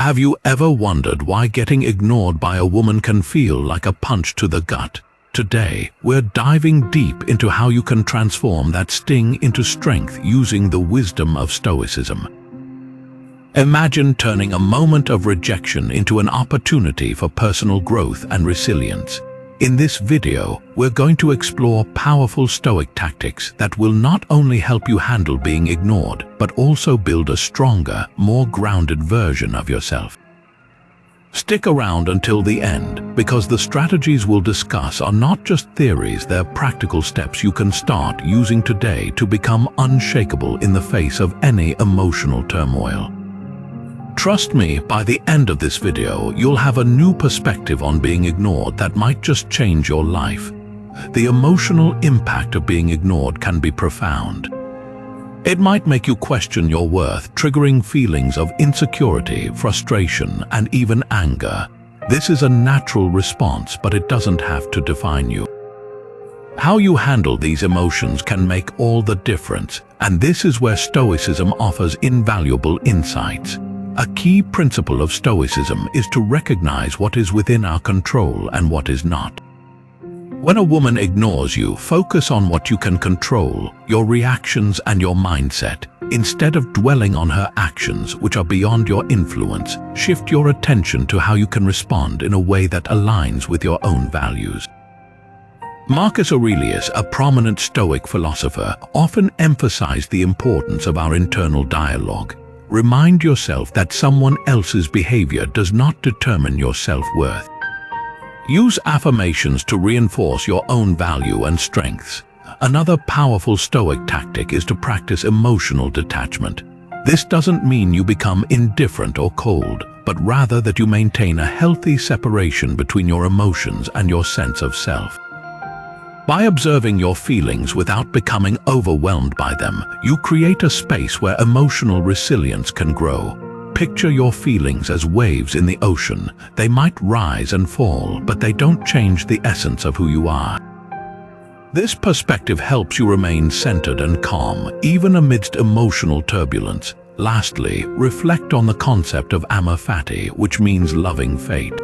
Have you ever wondered why getting ignored by a woman can feel like a punch to the gut? Today, we're diving deep into how you can transform that sting into strength using the wisdom of Stoicism. Imagine turning a moment of rejection into an opportunity for personal growth and resilience. In this video, we're going to explore powerful Stoic tactics that will not only help you handle being ignored, but also build a stronger, more grounded version of yourself. Stick around until the end, because the strategies we'll discuss are not just theories, they're practical steps you can start using today to become unshakable in the face of any emotional turmoil. Trust me, by the end of this video, you'll have a new perspective on being ignored that might just change your life. The emotional impact of being ignored can be profound. It might make you question your worth, triggering feelings of insecurity, frustration, and even anger. This is a natural response, but it doesn't have to define you. How you handle these emotions can make all the difference, and this is where Stoicism offers invaluable insights. A key principle of Stoicism is to recognize what is within our control and what is not. When a woman ignores you, focus on what you can control, your reactions and your mindset. Instead of dwelling on her actions, which are beyond your influence, shift your attention to how you can respond in a way that aligns with your own values. Marcus Aurelius, a prominent Stoic philosopher, often emphasized the importance of our internal dialogue. Remind yourself that someone else's behavior does not determine your self-worth. Use affirmations to reinforce your own value and strengths. Another powerful Stoic tactic is to practice emotional detachment. This doesn't mean you become indifferent or cold, but rather that you maintain a healthy separation between your emotions and your sense of self. By observing your feelings without becoming overwhelmed by them, you create a space where emotional resilience can grow. Picture your feelings as waves in the ocean. They might rise and fall, but they don't change the essence of who you are. This perspective helps you remain centered and calm, even amidst emotional turbulence. Lastly, reflect on the concept of amor fati, which means loving fate.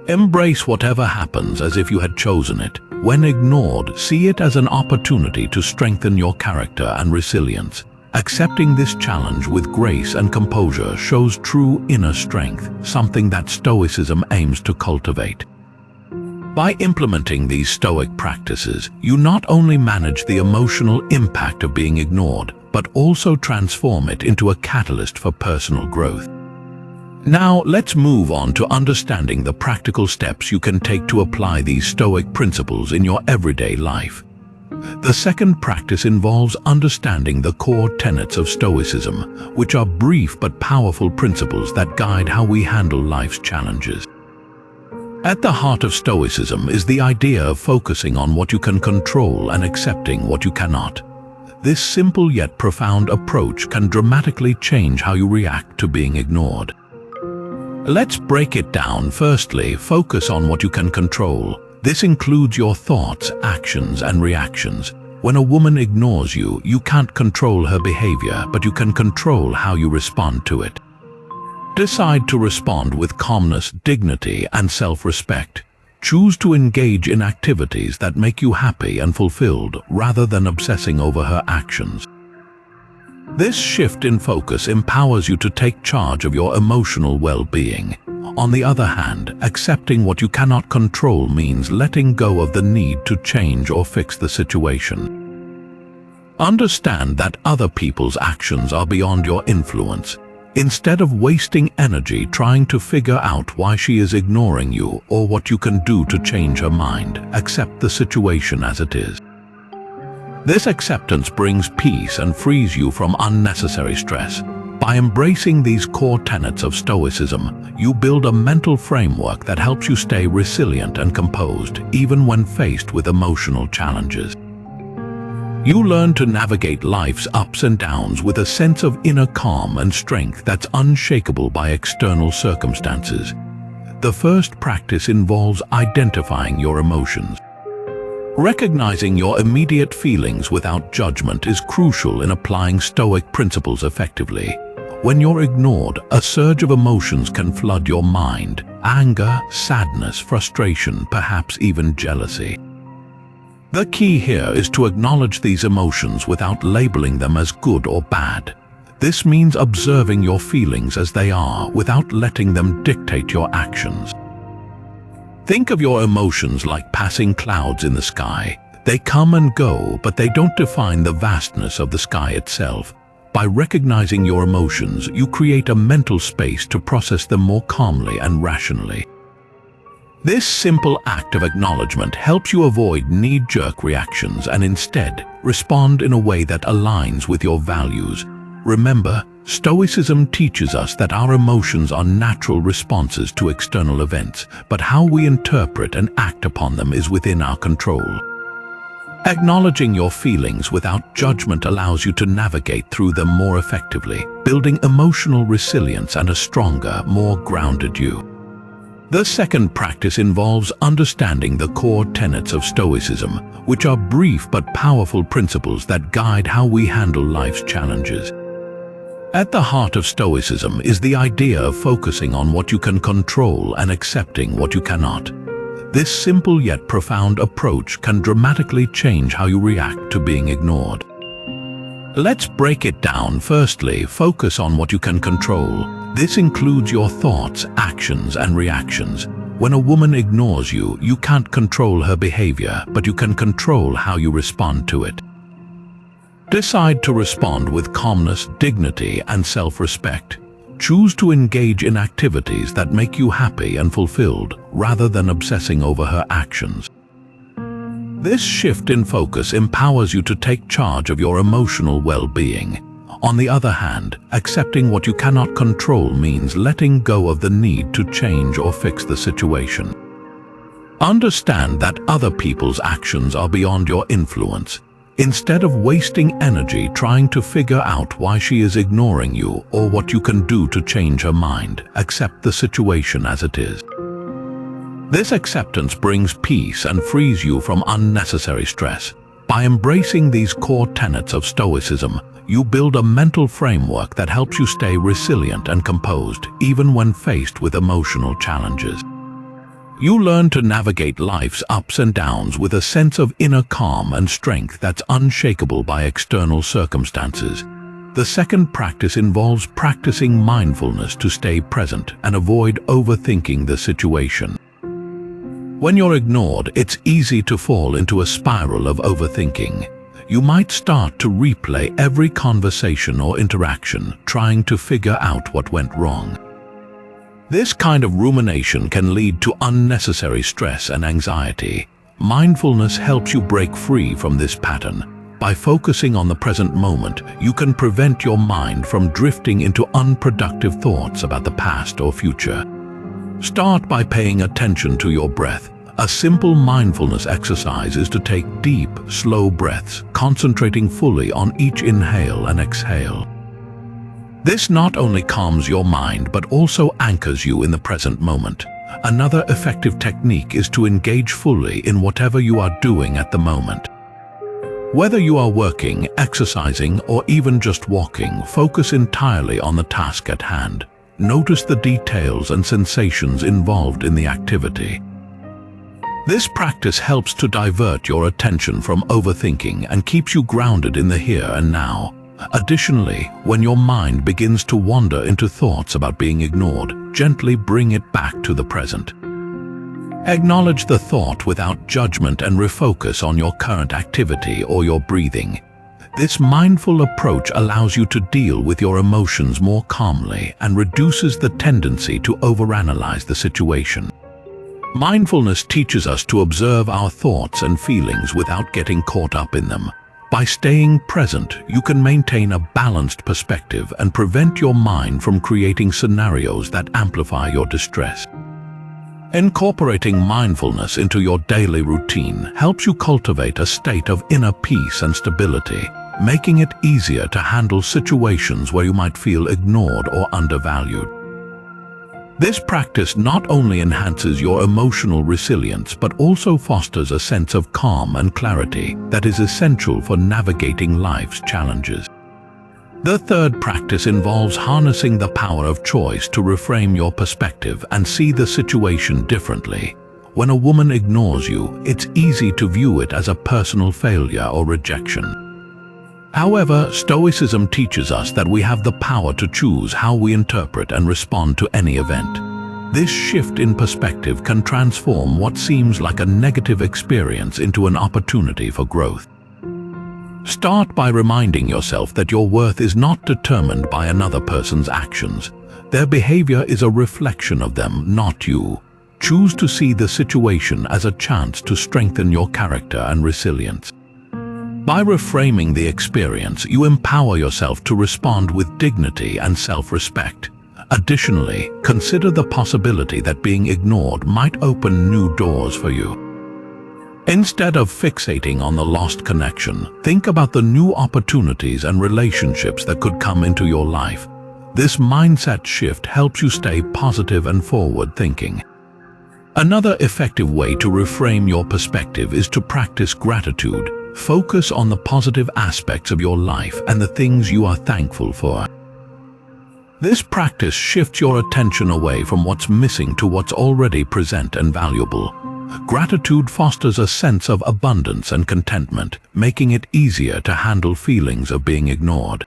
Embrace whatever happens as if you had chosen it. When ignored, see it as an opportunity to strengthen your character and resilience. Accepting this challenge with grace and composure shows true inner strength, something that Stoicism aims to cultivate. By implementing these Stoic practices, you not only manage the emotional impact of being ignored, but also transform it into a catalyst for personal growth. Now, let's move on to understanding the practical steps you can take to apply these Stoic principles in your everyday life. The second practice involves understanding the core tenets of Stoicism, which are brief but powerful principles that guide how we handle life's challenges. At the heart of Stoicism is the idea of focusing on what you can control and accepting what you cannot. This simple yet profound approach can dramatically change how you react to being ignored. Let's break it down. Firstly, focus on what you can control. This includes your thoughts, actions, and reactions. When a woman ignores you, you can't control her behavior, but you can control how you respond to it. Decide to respond with calmness, dignity, and self-respect. Choose to engage in activities that make you happy and fulfilled, rather than obsessing over her actions. This shift in focus empowers you to take charge of your emotional well-being. On the other hand, accepting what you cannot control means letting go of the need to change or fix the situation. Understand that other people's actions are beyond your influence. Instead of wasting energy trying to figure out why she is ignoring you or what you can do to change her mind, accept the situation as it is. This acceptance brings peace and frees you from unnecessary stress. By embracing these core tenets of Stoicism, you build a mental framework that helps you stay resilient and composed, even when faced with emotional challenges. You learn to navigate life's ups and downs with a sense of inner calm and strength that's unshakable by external circumstances. The first practice involves identifying your emotions. Recognizing your immediate feelings without judgment is crucial in applying Stoic principles effectively. When you're ignored, a surge of emotions can flood your mind: anger, sadness, frustration, perhaps even jealousy. The key here is to acknowledge these emotions without labeling them as good or bad. This means observing your feelings as they are without letting them dictate your actions. Think of your emotions like passing clouds in the sky. They come and go, but they don't define the vastness of the sky itself. By recognizing your emotions, you create a mental space to process them more calmly and rationally. This simple act of acknowledgement helps you avoid knee-jerk reactions and instead respond in a way that aligns with your values. Remember, Stoicism teaches us that our emotions are natural responses to external events, but how we interpret and act upon them is within our control. Acknowledging your feelings without judgment allows you to navigate through them more effectively, building emotional resilience and a stronger, more grounded you. The second practice involves understanding the core tenets of Stoicism, which are brief but powerful principles that guide how we handle life's challenges. At the heart of Stoicism is the idea of focusing on what you can control and accepting what you cannot. This simple yet profound approach can dramatically change how you react to being ignored. Let's break it down. Firstly, focus on what you can control. This includes your thoughts, actions, and reactions. When a woman ignores you, you can't control her behavior, but you can control how you respond to it. Decide to respond with calmness, dignity, and self-respect. Choose to engage in activities that make you happy and fulfilled, rather than obsessing over her actions. This shift in focus empowers you to take charge of your emotional well-being. On the other hand, accepting what you cannot control means letting go of the need to change or fix the situation. Understand that other people's actions are beyond your influence. Instead of wasting energy trying to figure out why she is ignoring you or what you can do to change her mind, accept the situation as it is. This acceptance brings peace and frees you from unnecessary stress. By embracing these core tenets of Stoicism, you build a mental framework that helps you stay resilient and composed, even when faced with emotional challenges. You learn to navigate life's ups and downs with a sense of inner calm and strength that's unshakable by external circumstances. The second practice involves practicing mindfulness to stay present and avoid overthinking the situation. When you're ignored, it's easy to fall into a spiral of overthinking. You might start to replay every conversation or interaction, trying to figure out what went wrong. This kind of rumination can lead to unnecessary stress and anxiety. Mindfulness helps you break free from this pattern. By focusing on the present moment, you can prevent your mind from drifting into unproductive thoughts about the past or future. Start by paying attention to your breath. A simple mindfulness exercise is to take deep, slow breaths, concentrating fully on each inhale and exhale. This not only calms your mind, but also anchors you in the present moment. Another effective technique is to engage fully in whatever you are doing at the moment. Whether you are working, exercising, or even just walking, focus entirely on the task at hand. Notice the details and sensations involved in the activity. This practice helps to divert your attention from overthinking and keeps you grounded in the here and now. Additionally, when your mind begins to wander into thoughts about being ignored, gently bring it back to the present. Acknowledge the thought without judgment and refocus on your current activity or your breathing. This mindful approach allows you to deal with your emotions more calmly and reduces the tendency to overanalyze the situation. Mindfulness teaches us to observe our thoughts and feelings without getting caught up in them. By staying present, you can maintain a balanced perspective and prevent your mind from creating scenarios that amplify your distress. Incorporating mindfulness into your daily routine helps you cultivate a state of inner peace and stability, making it easier to handle situations where you might feel ignored or undervalued. This practice not only enhances your emotional resilience but also fosters a sense of calm and clarity that is essential for navigating life's challenges. The third practice involves harnessing the power of choice to reframe your perspective and see the situation differently. When a woman ignores you, it's easy to view it as a personal failure or rejection. However, Stoicism teaches us that we have the power to choose how we interpret and respond to any event. This shift in perspective can transform what seems like a negative experience into an opportunity for growth. Start by reminding yourself that your worth is not determined by another person's actions. Their behavior is a reflection of them, not you. Choose to see the situation as a chance to strengthen your character and resilience. By reframing the experience, you empower yourself to respond with dignity and self-respect. Additionally, consider the possibility that being ignored might open new doors for you. Instead of fixating on the lost connection, think about the new opportunities and relationships that could come into your life. This mindset shift helps you stay positive and forward-thinking. Another effective way to reframe your perspective is to practice gratitude. Focus on the positive aspects of your life and the things you are thankful for. This practice shifts your attention away from what's missing to what's already present and valuable. Gratitude fosters a sense of abundance and contentment, making it easier to handle feelings of being ignored.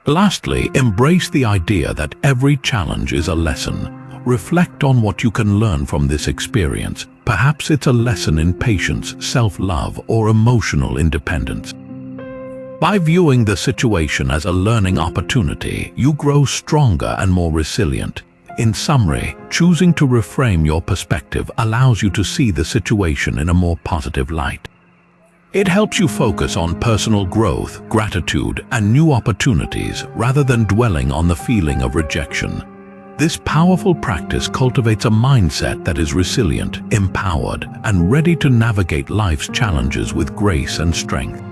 Lastly, embrace the idea that every challenge is a lesson. Reflect on what you can learn from this experience. Perhaps it's a lesson in patience, self-love, or emotional independence. By viewing the situation as a learning opportunity, you grow stronger and more resilient. In summary, choosing to reframe your perspective allows you to see the situation in a more positive light. It helps you focus on personal growth, gratitude, and new opportunities rather than dwelling on the feeling of rejection. This powerful practice cultivates a mindset that is resilient, empowered, and ready to navigate life's challenges with grace and strength.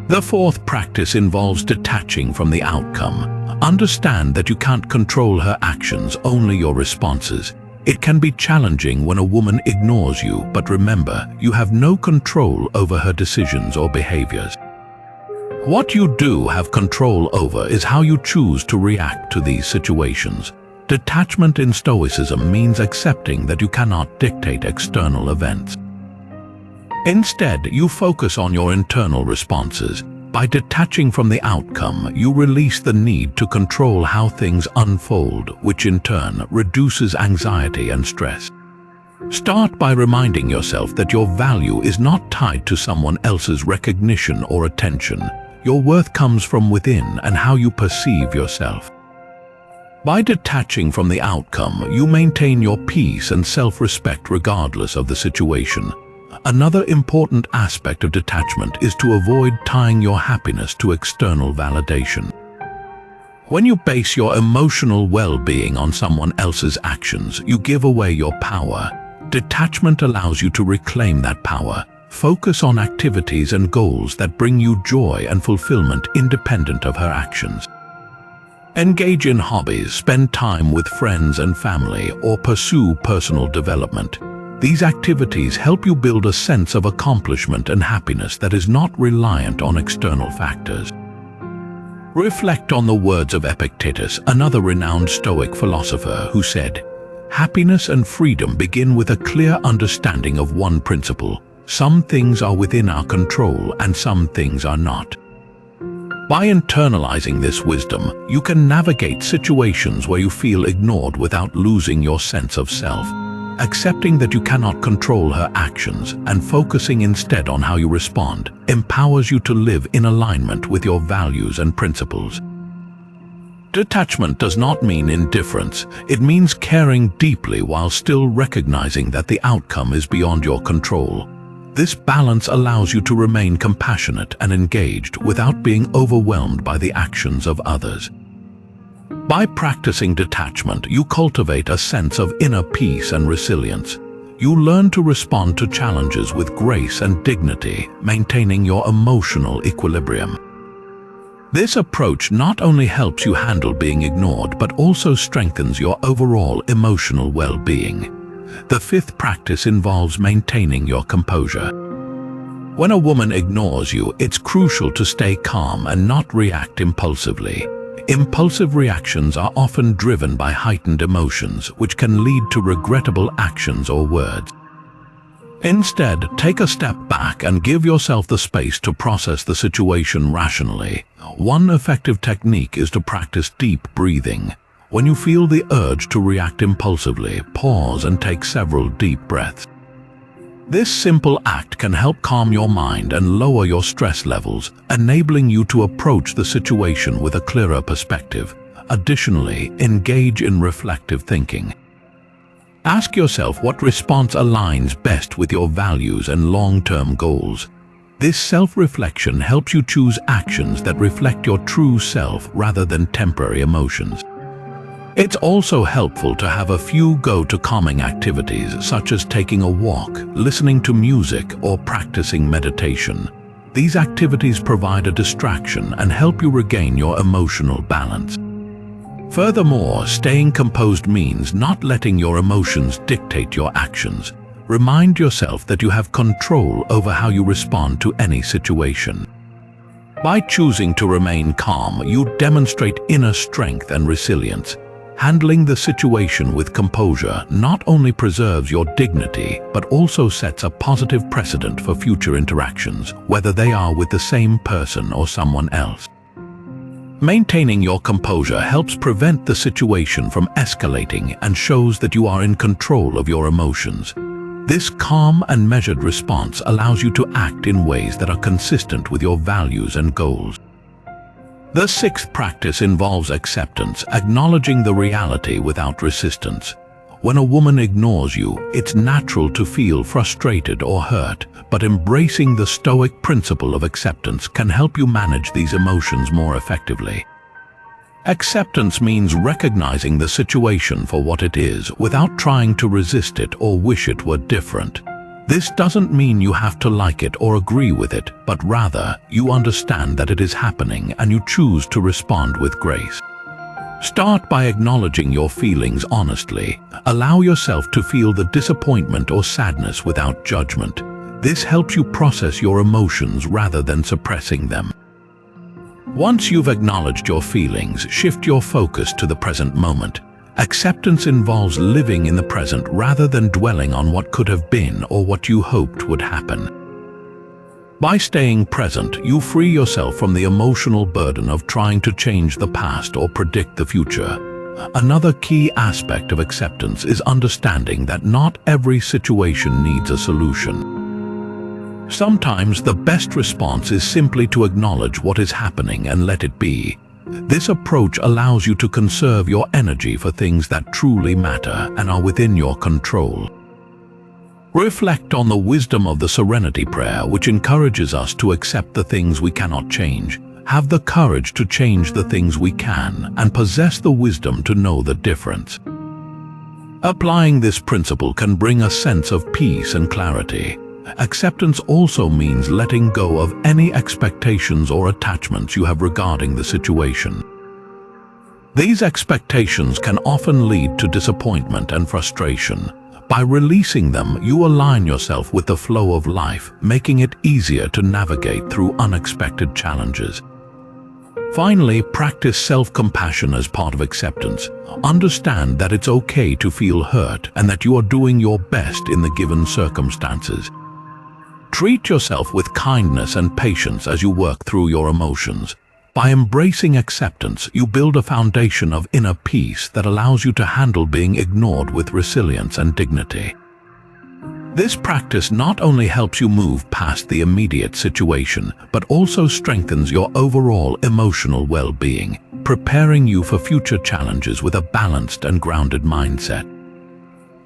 The fourth practice involves detaching from the outcome. Understand that you can't control her actions, only your responses. It can be challenging when a woman ignores you, but remember, you have no control over her decisions or behaviors. What you do have control over is how you choose to react to these situations. Detachment in Stoicism means accepting that you cannot dictate external events. Instead, you focus on your internal responses. By detaching from the outcome, you release the need to control how things unfold, which in turn reduces anxiety and stress. Start by reminding yourself that your value is not tied to someone else's recognition or attention. Your worth comes from within and how you perceive yourself. By detaching from the outcome, you maintain your peace and self-respect regardless of the situation. Another important aspect of detachment is to avoid tying your happiness to external validation. When you base your emotional well-being on someone else's actions, you give away your power. Detachment allows you to reclaim that power. Focus on activities and goals that bring you joy and fulfillment independent of her actions. Engage in hobbies, spend time with friends and family, or pursue personal development. These activities help you build a sense of accomplishment and happiness that is not reliant on external factors. Reflect on the words of Epictetus, another renowned Stoic philosopher, who said, "Happiness and freedom begin with a clear understanding of one principle. Some things are within our control and some things are not." By internalizing this wisdom, you can navigate situations where you feel ignored without losing your sense of self. Accepting that you cannot control her actions and focusing instead on how you respond empowers you to live in alignment with your values and principles. Detachment does not mean indifference. It means caring deeply while still recognizing that the outcome is beyond your control. This balance allows you to remain compassionate and engaged without being overwhelmed by the actions of others. By practicing detachment, you cultivate a sense of inner peace and resilience. You learn to respond to challenges with grace and dignity, maintaining your emotional equilibrium. This approach not only helps you handle being ignored, but also strengthens your overall emotional well-being. The fifth practice involves maintaining your composure. When a woman ignores you, it's crucial to stay calm and not react impulsively. Impulsive reactions are often driven by heightened emotions, which can lead to regrettable actions or words. Instead, take a step back and give yourself the space to process the situation rationally. One effective technique is to practice deep breathing. When you feel the urge to react impulsively, pause and take several deep breaths. This simple act can help calm your mind and lower your stress levels, enabling you to approach the situation with a clearer perspective. Additionally, engage in reflective thinking. Ask yourself what response aligns best with your values and long-term goals. This self-reflection helps you choose actions that reflect your true self rather than temporary emotions. It's also helpful to have a few go-to calming activities, such as taking a walk, listening to music, or practicing meditation. These activities provide a distraction and help you regain your emotional balance. Furthermore, staying composed means not letting your emotions dictate your actions. Remind yourself that you have control over how you respond to any situation. By choosing to remain calm, you demonstrate inner strength and resilience. Handling the situation with composure not only preserves your dignity, but also sets a positive precedent for future interactions, whether they are with the same person or someone else. Maintaining your composure helps prevent the situation from escalating and shows that you are in control of your emotions. This calm and measured response allows you to act in ways that are consistent with your values and goals. The sixth practice involves acceptance, acknowledging the reality without resistance. When a woman ignores you, it's natural to feel frustrated or hurt, but embracing the Stoic principle of acceptance can help you manage these emotions more effectively. Acceptance means recognizing the situation for what it is without trying to resist it or wish it were different. This doesn't mean you have to like it or agree with it, but rather, you understand that it is happening and you choose to respond with grace. Start by acknowledging your feelings honestly. Allow yourself to feel the disappointment or sadness without judgment. This helps you process your emotions rather than suppressing them. Once you've acknowledged your feelings, shift your focus to the present moment. Acceptance involves living in the present rather than dwelling on what could have been or what you hoped would happen. By staying present, you free yourself from the emotional burden of trying to change the past or predict the future. Another key aspect of acceptance is understanding that not every situation needs a solution. Sometimes the best response is simply to acknowledge what is happening and let it be. This approach allows you to conserve your energy for things that truly matter and are within your control. Reflect on the wisdom of the Serenity Prayer, which encourages us to accept the things we cannot change, have the courage to change the things we can, and possess the wisdom to know the difference. Applying this principle can bring a sense of peace and clarity. Acceptance also means letting go of any expectations or attachments you have regarding the situation. These expectations can often lead to disappointment and frustration. By releasing them, you align yourself with the flow of life, making it easier to navigate through unexpected challenges. Finally, practice self-compassion as part of acceptance. Understand that it's okay to feel hurt and that you are doing your best in the given circumstances. Treat yourself with kindness and patience as you work through your emotions. By embracing acceptance, you build a foundation of inner peace that allows you to handle being ignored with resilience and dignity. This practice not only helps you move past the immediate situation, but also strengthens your overall emotional well-being, preparing you for future challenges with a balanced and grounded mindset.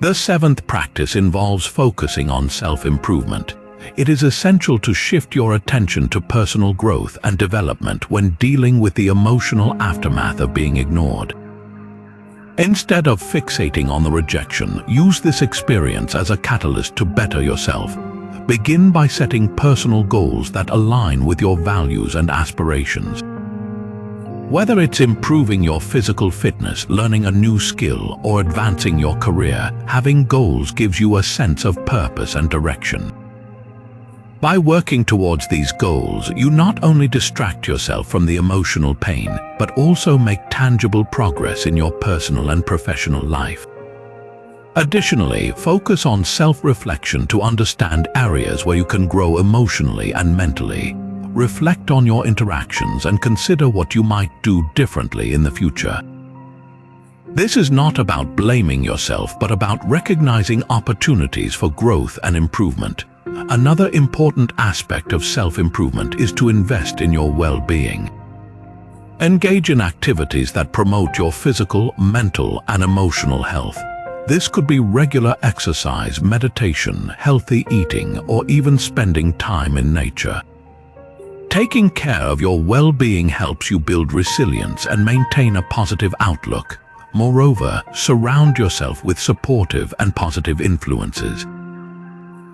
The seventh practice involves focusing on self-improvement. It is essential to shift your attention to personal growth and development when dealing with the emotional aftermath of being ignored. Instead of fixating on the rejection, use this experience as a catalyst to better yourself. Begin by setting personal goals that align with your values and aspirations. Whether it's improving your physical fitness, learning a new skill, or advancing your career, having goals gives you a sense of purpose and direction. By working towards these goals, you not only distract yourself from the emotional pain, but also make tangible progress in your personal and professional life. Additionally, focus on self-reflection to understand areas where you can grow emotionally and mentally. Reflect on your interactions and consider what you might do differently in the future. This is not about blaming yourself, but about recognizing opportunities for growth and improvement. Another important aspect of self-improvement is to invest in your well-being. Engage in activities that promote your physical, mental, and emotional health. This could be regular exercise, meditation, healthy eating, or even spending time in nature. Taking care of your well-being helps you build resilience and maintain a positive outlook. Moreover, surround yourself with supportive and positive influences.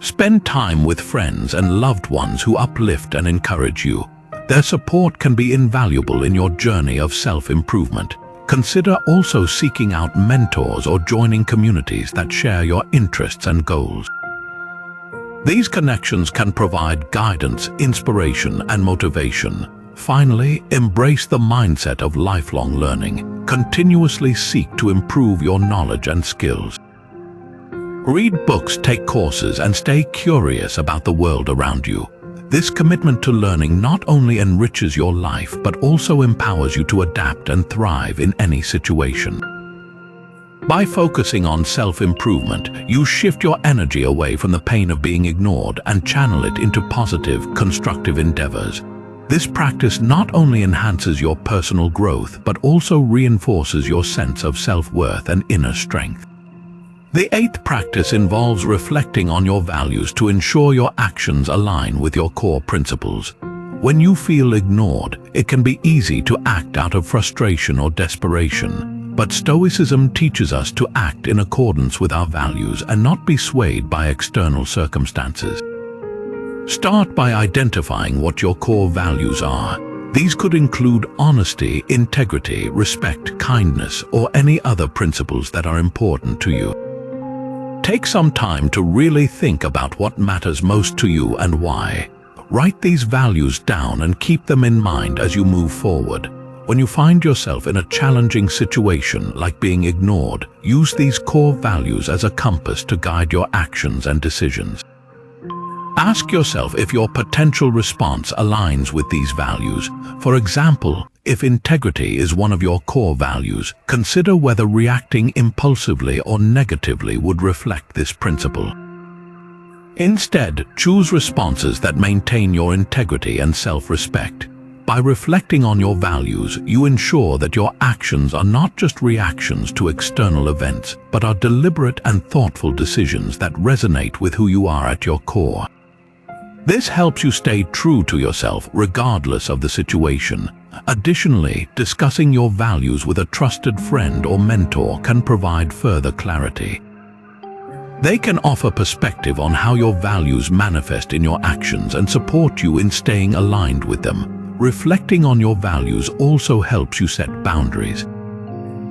Spend time with friends and loved ones who uplift and encourage you. Their support can be invaluable in your journey of self-improvement. Consider also seeking out mentors or joining communities that share your interests and goals. These connections can provide guidance, inspiration, and motivation. Finally, embrace the mindset of lifelong learning. Continuously seek to improve your knowledge and skills. Read books, take courses, and stay curious about the world around you. This commitment to learning not only enriches your life, but also empowers you to adapt and thrive in any situation. By focusing on self-improvement, you shift your energy away from the pain of being ignored and channel it into positive, constructive endeavors. This practice not only enhances your personal growth, but also reinforces your sense of self-worth and inner strength. The eighth practice involves reflecting on your values to ensure your actions align with your core principles. When you feel ignored, it can be easy to act out of frustration or desperation. But Stoicism teaches us to act in accordance with our values and not be swayed by external circumstances. Start by identifying what your core values are. These could include honesty, integrity, respect, kindness, or any other principles that are important to you. Take some time to really think about what matters most to you and why. Write these values down and keep them in mind as you move forward. When you find yourself in a challenging situation like being ignored, use these core values as a compass to guide your actions and decisions. Ask yourself if your potential response aligns with these values. For example, if integrity is one of your core values, consider whether reacting impulsively or negatively would reflect this principle. Instead, choose responses that maintain your integrity and self-respect. By reflecting on your values, you ensure that your actions are not just reactions to external events, but are deliberate and thoughtful decisions that resonate with who you are at your core. This helps you stay true to yourself regardless of the situation. Additionally, discussing your values with a trusted friend or mentor can provide further clarity. They can offer perspective on how your values manifest in your actions and support you in staying aligned with them. Reflecting on your values also helps you set boundaries.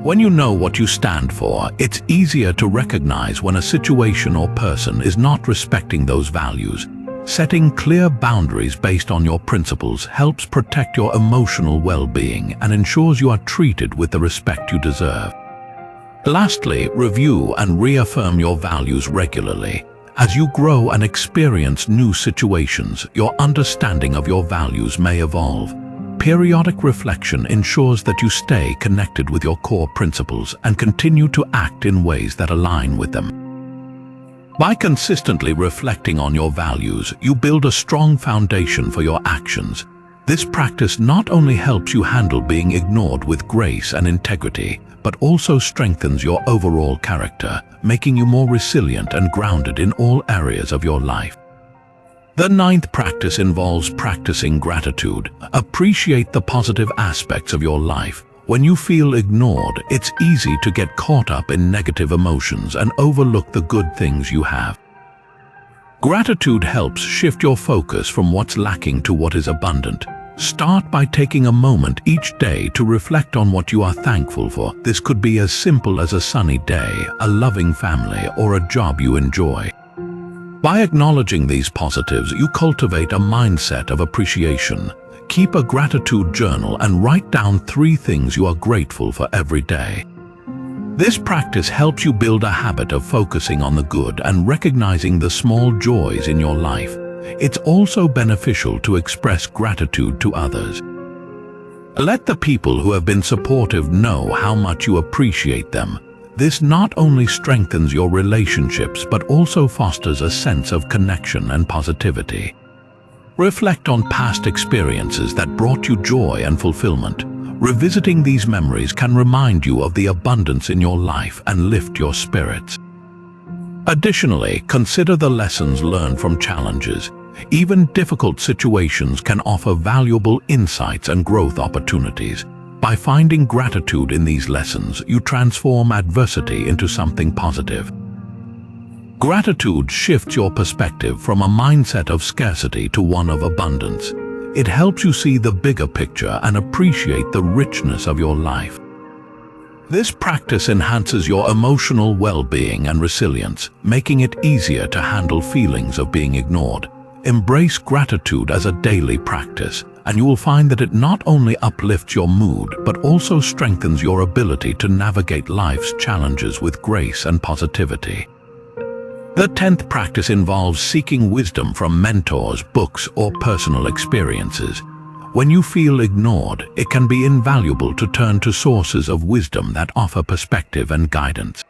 When you know what you stand for, it's easier to recognize when a situation or person is not respecting those values. Setting clear boundaries based on your principles helps protect your emotional well-being and ensures you are treated with the respect you deserve. Lastly, review and reaffirm your values regularly. As you grow and experience new situations, your understanding of your values may evolve. Periodic reflection ensures that you stay connected with your core principles and continue to act in ways that align with them. By consistently reflecting on your values, you build a strong foundation for your actions. This practice not only helps you handle being ignored with grace and integrity, but also strengthens your overall character, making you more resilient and grounded in all areas of your life. The ninth practice involves practicing gratitude. Appreciate the positive aspects of your life. When you feel ignored, it's easy to get caught up in negative emotions and overlook the good things you have. Gratitude helps shift your focus from what's lacking to what is abundant. Start by taking a moment each day to reflect on what you are thankful for. This could be as simple as a sunny day, a loving family, or a job you enjoy. By acknowledging these positives, you cultivate a mindset of appreciation. Keep a gratitude journal and write down 3 things you are grateful for every day. This practice helps you build a habit of focusing on the good and recognizing the small joys in your life. It's also beneficial to express gratitude to others. Let the people who have been supportive know how much you appreciate them. This not only strengthens your relationships but also fosters a sense of connection and positivity. Reflect on past experiences that brought you joy and fulfillment. Revisiting these memories can remind you of the abundance in your life and lift your spirits. Additionally, consider the lessons learned from challenges. Even difficult situations can offer valuable insights and growth opportunities. By finding gratitude in these lessons, you transform adversity into something positive. Gratitude shifts your perspective from a mindset of scarcity to one of abundance. It helps you see the bigger picture and appreciate the richness of your life. This practice enhances your emotional well-being and resilience, making it easier to handle feelings of being ignored. Embrace gratitude as a daily practice, and you will find that it not only uplifts your mood, but also strengthens your ability to navigate life's challenges with grace and positivity. The 10th practice involves seeking wisdom from mentors, books, or personal experiences. When you feel ignored, it can be invaluable to turn to sources of wisdom that offer perspective and guidance.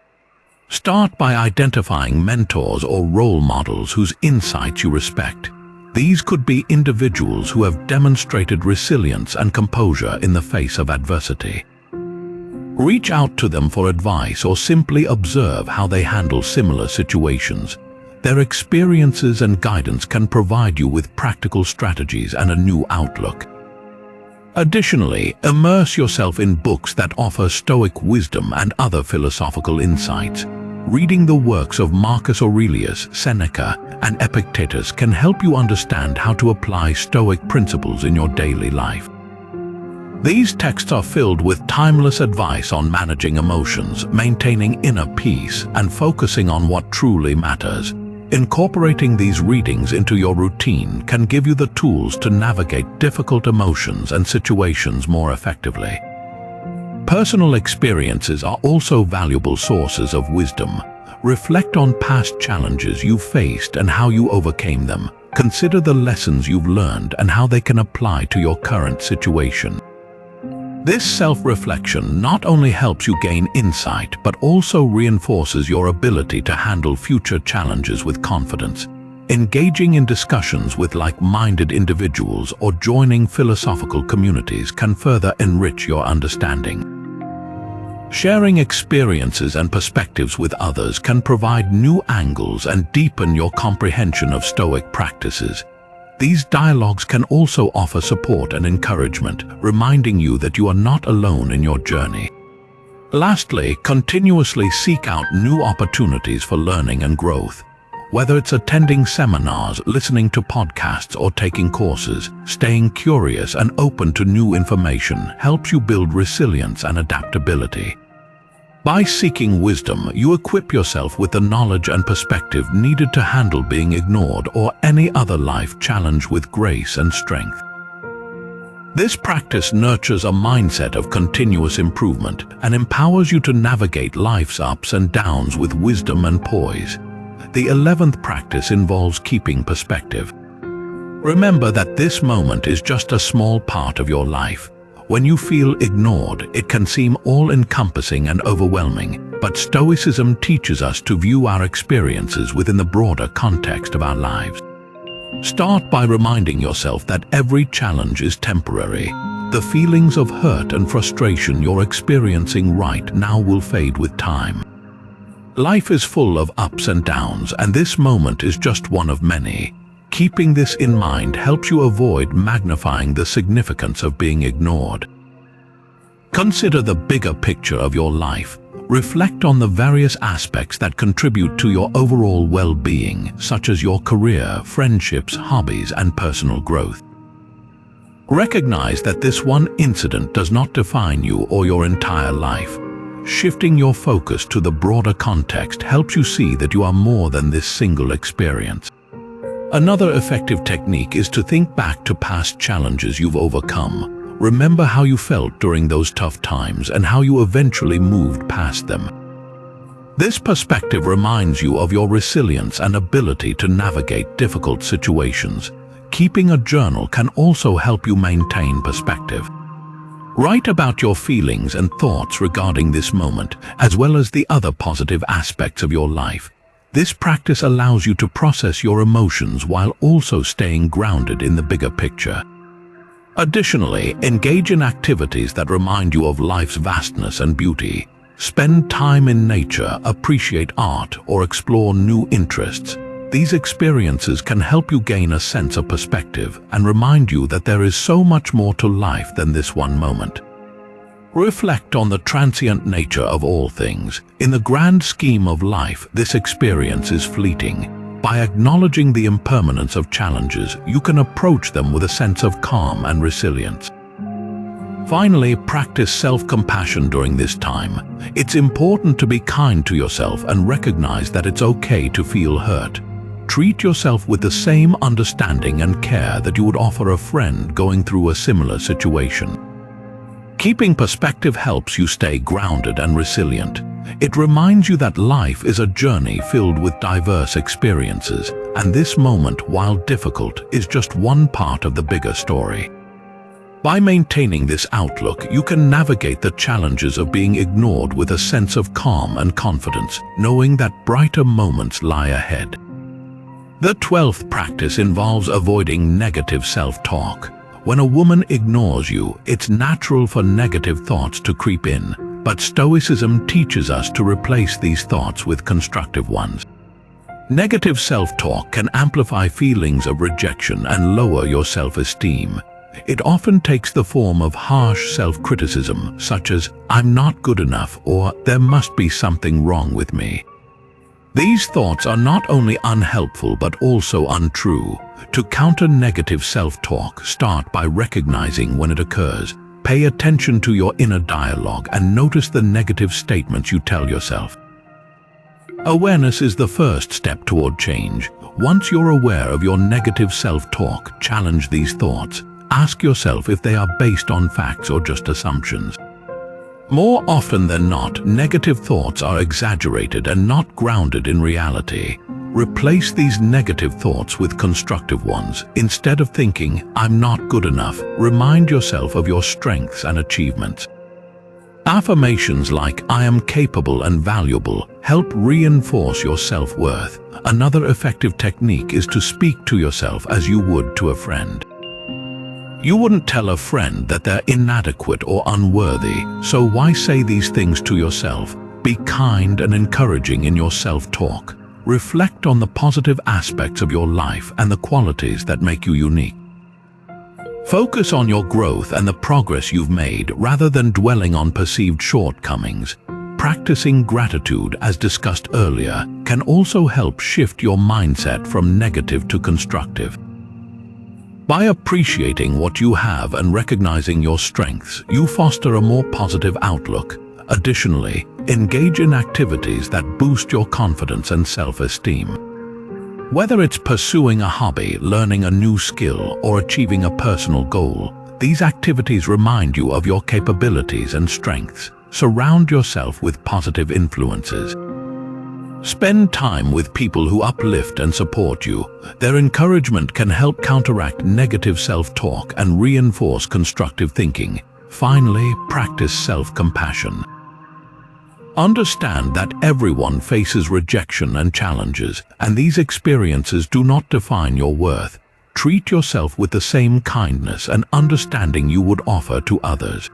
Start by identifying mentors or role models whose insights you respect. These could be individuals who have demonstrated resilience and composure in the face of adversity. Reach out to them for advice or simply observe how they handle similar situations. Their experiences and guidance can provide you with practical strategies and a new outlook. Additionally, immerse yourself in books that offer Stoic wisdom and other philosophical insights. Reading the works of Marcus Aurelius, Seneca, and Epictetus can help you understand how to apply Stoic principles in your daily life. These texts are filled with timeless advice on managing emotions, maintaining inner peace, and focusing on what truly matters. Incorporating these readings into your routine can give you the tools to navigate difficult emotions and situations more effectively. Personal experiences are also valuable sources of wisdom. Reflect on past challenges you faced and how you overcame them. Consider the lessons you've learned and how they can apply to your current situation. This self-reflection not only helps you gain insight, but also reinforces your ability to handle future challenges with confidence. Engaging in discussions with like-minded individuals or joining philosophical communities can further enrich your understanding. Sharing experiences and perspectives with others can provide new angles and deepen your comprehension of Stoic practices. These dialogues can also offer support and encouragement, reminding you that you are not alone in your journey. Lastly, continuously seek out new opportunities for learning and growth. Whether it's attending seminars, listening to podcasts, or taking courses, staying curious and open to new information helps you build resilience and adaptability. By seeking wisdom, you equip yourself with the knowledge and perspective needed to handle being ignored or any other life challenge with grace and strength. This practice nurtures a mindset of continuous improvement and empowers you to navigate life's ups and downs with wisdom and poise. The 11th practice involves keeping perspective. Remember that this moment is just a small part of your life. When you feel ignored, it can seem all-encompassing and overwhelming, but Stoicism teaches us to view our experiences within the broader context of our lives. Start by reminding yourself that every challenge is temporary. The feelings of hurt and frustration you're experiencing right now will fade with time. Life is full of ups and downs, and this moment is just one of many. Keeping this in mind helps you avoid magnifying the significance of being ignored. Consider the bigger picture of your life. Reflect on the various aspects that contribute to your overall well-being, such as your career, friendships, hobbies, and personal growth. Recognize that this one incident does not define you or your entire life. shifting your focus to the broader context helps you see that you are more than this single experience. Another effective technique is to think back to past challenges you've overcome. Remember how you felt during those tough times and how you eventually moved past them. This perspective reminds you of your resilience and ability to navigate difficult situations. Keeping a journal can also help you maintain perspective. Write about your feelings and thoughts regarding this moment, as well as the other positive aspects of your life. This practice allows you to process your emotions while also staying grounded in the bigger picture. Additionally, engage in activities that remind you of life's vastness and beauty. Spend time in nature, appreciate art, or explore new interests. These experiences can help you gain a sense of perspective and remind you that there is so much more to life than this one moment. Reflect on the transient nature of all things. In the grand scheme of life, this experience is fleeting. By acknowledging the impermanence of challenges, you can approach them with a sense of calm and resilience. Finally, practice self-compassion during this time. It's important to be kind to yourself and recognize that it's okay to feel hurt. Treat yourself with the same understanding and care that you would offer a friend going through a similar situation. Keeping perspective helps you stay grounded and resilient. It reminds you that life is a journey filled with diverse experiences, and this moment, while difficult, is just one part of the bigger story. By maintaining this outlook, you can navigate the challenges of being ignored with a sense of calm and confidence, knowing that brighter moments lie ahead. The 12th practice involves avoiding negative self-talk. When a woman ignores you, it's natural for negative thoughts to creep in, but Stoicism teaches us to replace these thoughts with constructive ones. Negative self-talk can amplify feelings of rejection and lower your self-esteem. It often takes the form of harsh self-criticism, such as, "I'm not good enough," or "there must be something wrong with me." These thoughts are not only unhelpful but also untrue. To counter negative self-talk, start by recognizing when it occurs. Pay attention to your inner dialogue and notice the negative statements you tell yourself. Awareness is the first step toward change. Once you're aware of your negative self-talk, challenge these thoughts. Ask yourself if they are based on facts or just assumptions. More often than not, negative thoughts are exaggerated and not grounded in reality. Replace these negative thoughts with constructive ones. Instead of thinking, "I'm not good enough," remind yourself of your strengths and achievements. Affirmations like, "I am capable and valuable," help reinforce your self-worth. Another effective technique is to speak to yourself as you would to a friend. You wouldn't tell a friend that they're inadequate or unworthy, so why say these things to yourself? Be kind and encouraging in your self-talk. Reflect on the positive aspects of your life and the qualities that make you unique. Focus on your growth and the progress you've made rather than dwelling on perceived shortcomings. Practicing gratitude, as discussed earlier, can also help shift your mindset from negative to constructive. By appreciating what you have and recognizing your strengths, you foster a more positive outlook. Additionally, engage in activities that boost your confidence and self-esteem. Whether it's pursuing a hobby, learning a new skill, or achieving a personal goal, these activities remind you of your capabilities and strengths. Surround yourself with positive influences. Spend time with people who uplift and support you. Their encouragement can help counteract negative self-talk and reinforce constructive thinking. Finally, practice self-compassion. Understand that everyone faces rejection and challenges, and these experiences do not define your worth. Treat yourself with the same kindness and understanding you would offer to others.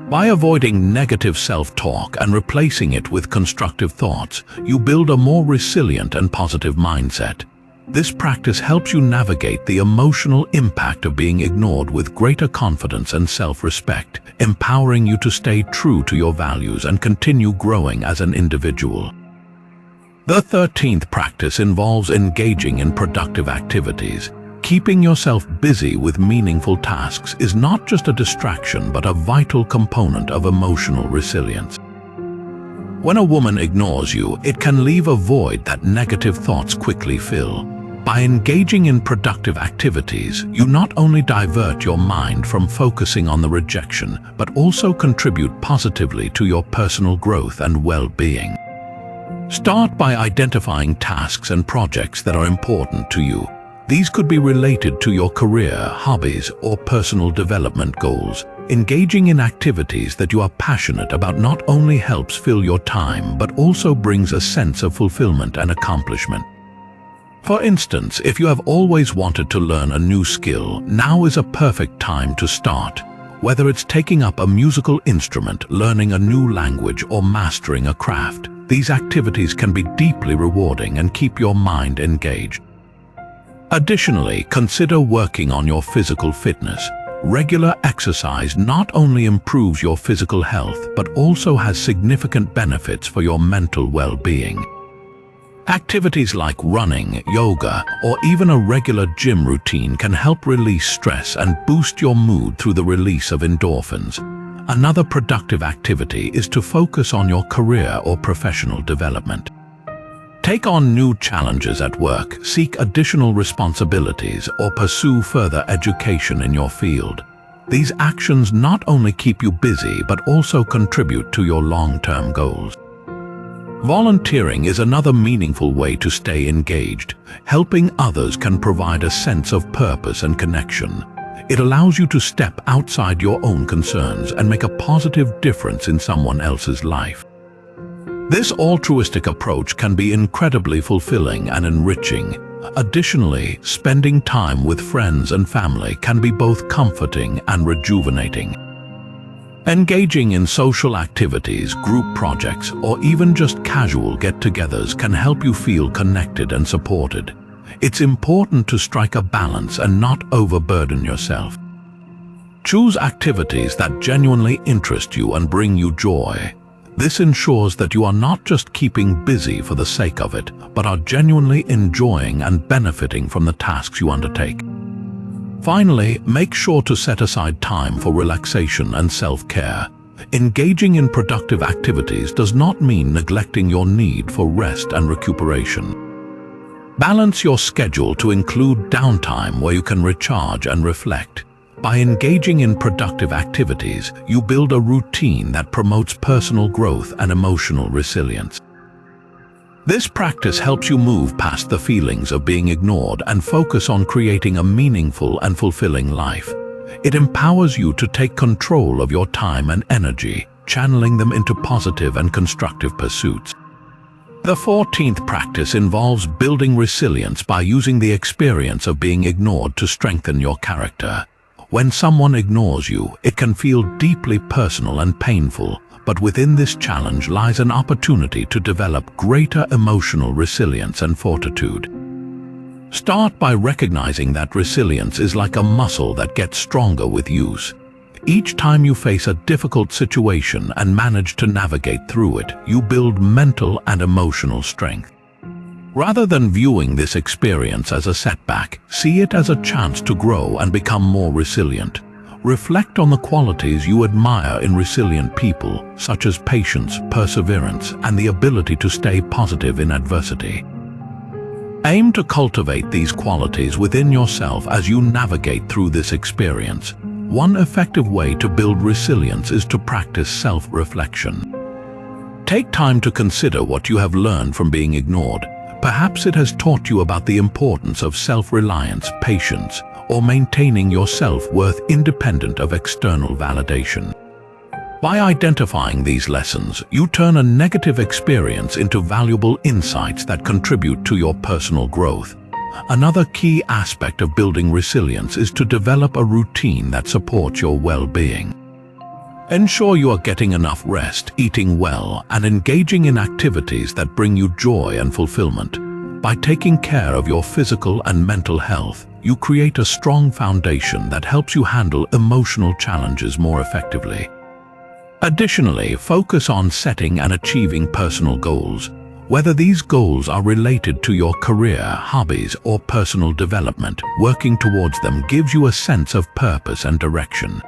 By avoiding negative self-talk and replacing it with constructive thoughts, you build a more resilient and positive mindset. This practice helps you navigate the emotional impact of being ignored with greater confidence and self-respect, empowering you to stay true to your values and continue growing as an individual. The 13th practice involves engaging in productive activities. Keeping yourself busy with meaningful tasks is not just a distraction but a vital component of emotional resilience. When a woman ignores you, it can leave a void that negative thoughts quickly fill. By engaging in productive activities, you not only divert your mind from focusing on the rejection, but also contribute positively to your personal growth and well-being. Start by identifying tasks and projects that are important to you. These could be related to your career, hobbies, or personal development goals. Engaging in activities that you are passionate about not only helps fill your time, but also brings a sense of fulfillment and accomplishment. For instance, if you have always wanted to learn a new skill, now is a perfect time to start. Whether it's taking up a musical instrument, learning a new language, or mastering a craft, these activities can be deeply rewarding and keep your mind engaged. Additionally, consider working on your physical fitness. Regular exercise not only improves your physical health, but also has significant benefits for your mental well-being. Activities like running, yoga, or even a regular gym routine can help release stress and boost your mood through the release of endorphins. Another productive activity is to focus on your career or professional development. Take on new challenges at work, seek additional responsibilities, or pursue further education in your field. These actions not only keep you busy, but also contribute to your long-term goals. Volunteering is another meaningful way to stay engaged. Helping others can provide a sense of purpose and connection. It allows you to step outside your own concerns and make a positive difference in someone else's life. This altruistic approach can be incredibly fulfilling and enriching. Additionally, spending time with friends and family can be both comforting and rejuvenating. Engaging in social activities, group projects, or even just casual get-togethers can help you feel connected and supported. It's important to strike a balance and not overburden yourself. Choose activities that genuinely interest you and bring you joy. This ensures that you are not just keeping busy for the sake of it, but are genuinely enjoying and benefiting from the tasks you undertake. Finally, make sure to set aside time for relaxation and self-care. Engaging in productive activities does not mean neglecting your need for rest and recuperation. Balance your schedule to include downtime where you can recharge and reflect. By engaging in productive activities, you build a routine that promotes personal growth and emotional resilience. This practice helps you move past the feelings of being ignored and focus on creating a meaningful and fulfilling life. It empowers you to take control of your time and energy, channeling them into positive and constructive pursuits. The 14th practice involves building resilience by using the experience of being ignored to strengthen your character. When someone ignores you, it can feel deeply personal and painful, but within this challenge lies an opportunity to develop greater emotional resilience and fortitude. Start by recognizing that resilience is like a muscle that gets stronger with use. Each time you face a difficult situation and manage to navigate through it, you build mental and emotional strength. Rather than viewing this experience as a setback, see it as a chance to grow and become more resilient. Reflect on the qualities you admire in resilient people, such as patience, perseverance, and the ability to stay positive in adversity. Aim to cultivate these qualities within yourself as you navigate through this experience. One effective way to build resilience is to practice self-reflection. Take time to consider what you have learned from being ignored. Perhaps it has taught you about the importance of self-reliance, patience, or maintaining your self-worth independent of external validation. By identifying these lessons, you turn a negative experience into valuable insights that contribute to your personal growth. Another key aspect of building resilience is to develop a routine that supports your well-being. Ensure you are getting enough rest, eating well, and engaging in activities that bring you joy and fulfillment. By taking care of your physical and mental health, you create a strong foundation that helps you handle emotional challenges more effectively. Additionally, focus on setting and achieving personal goals. Whether these goals are related to your career, hobbies, or personal development, working towards them gives you a sense of purpose and direction.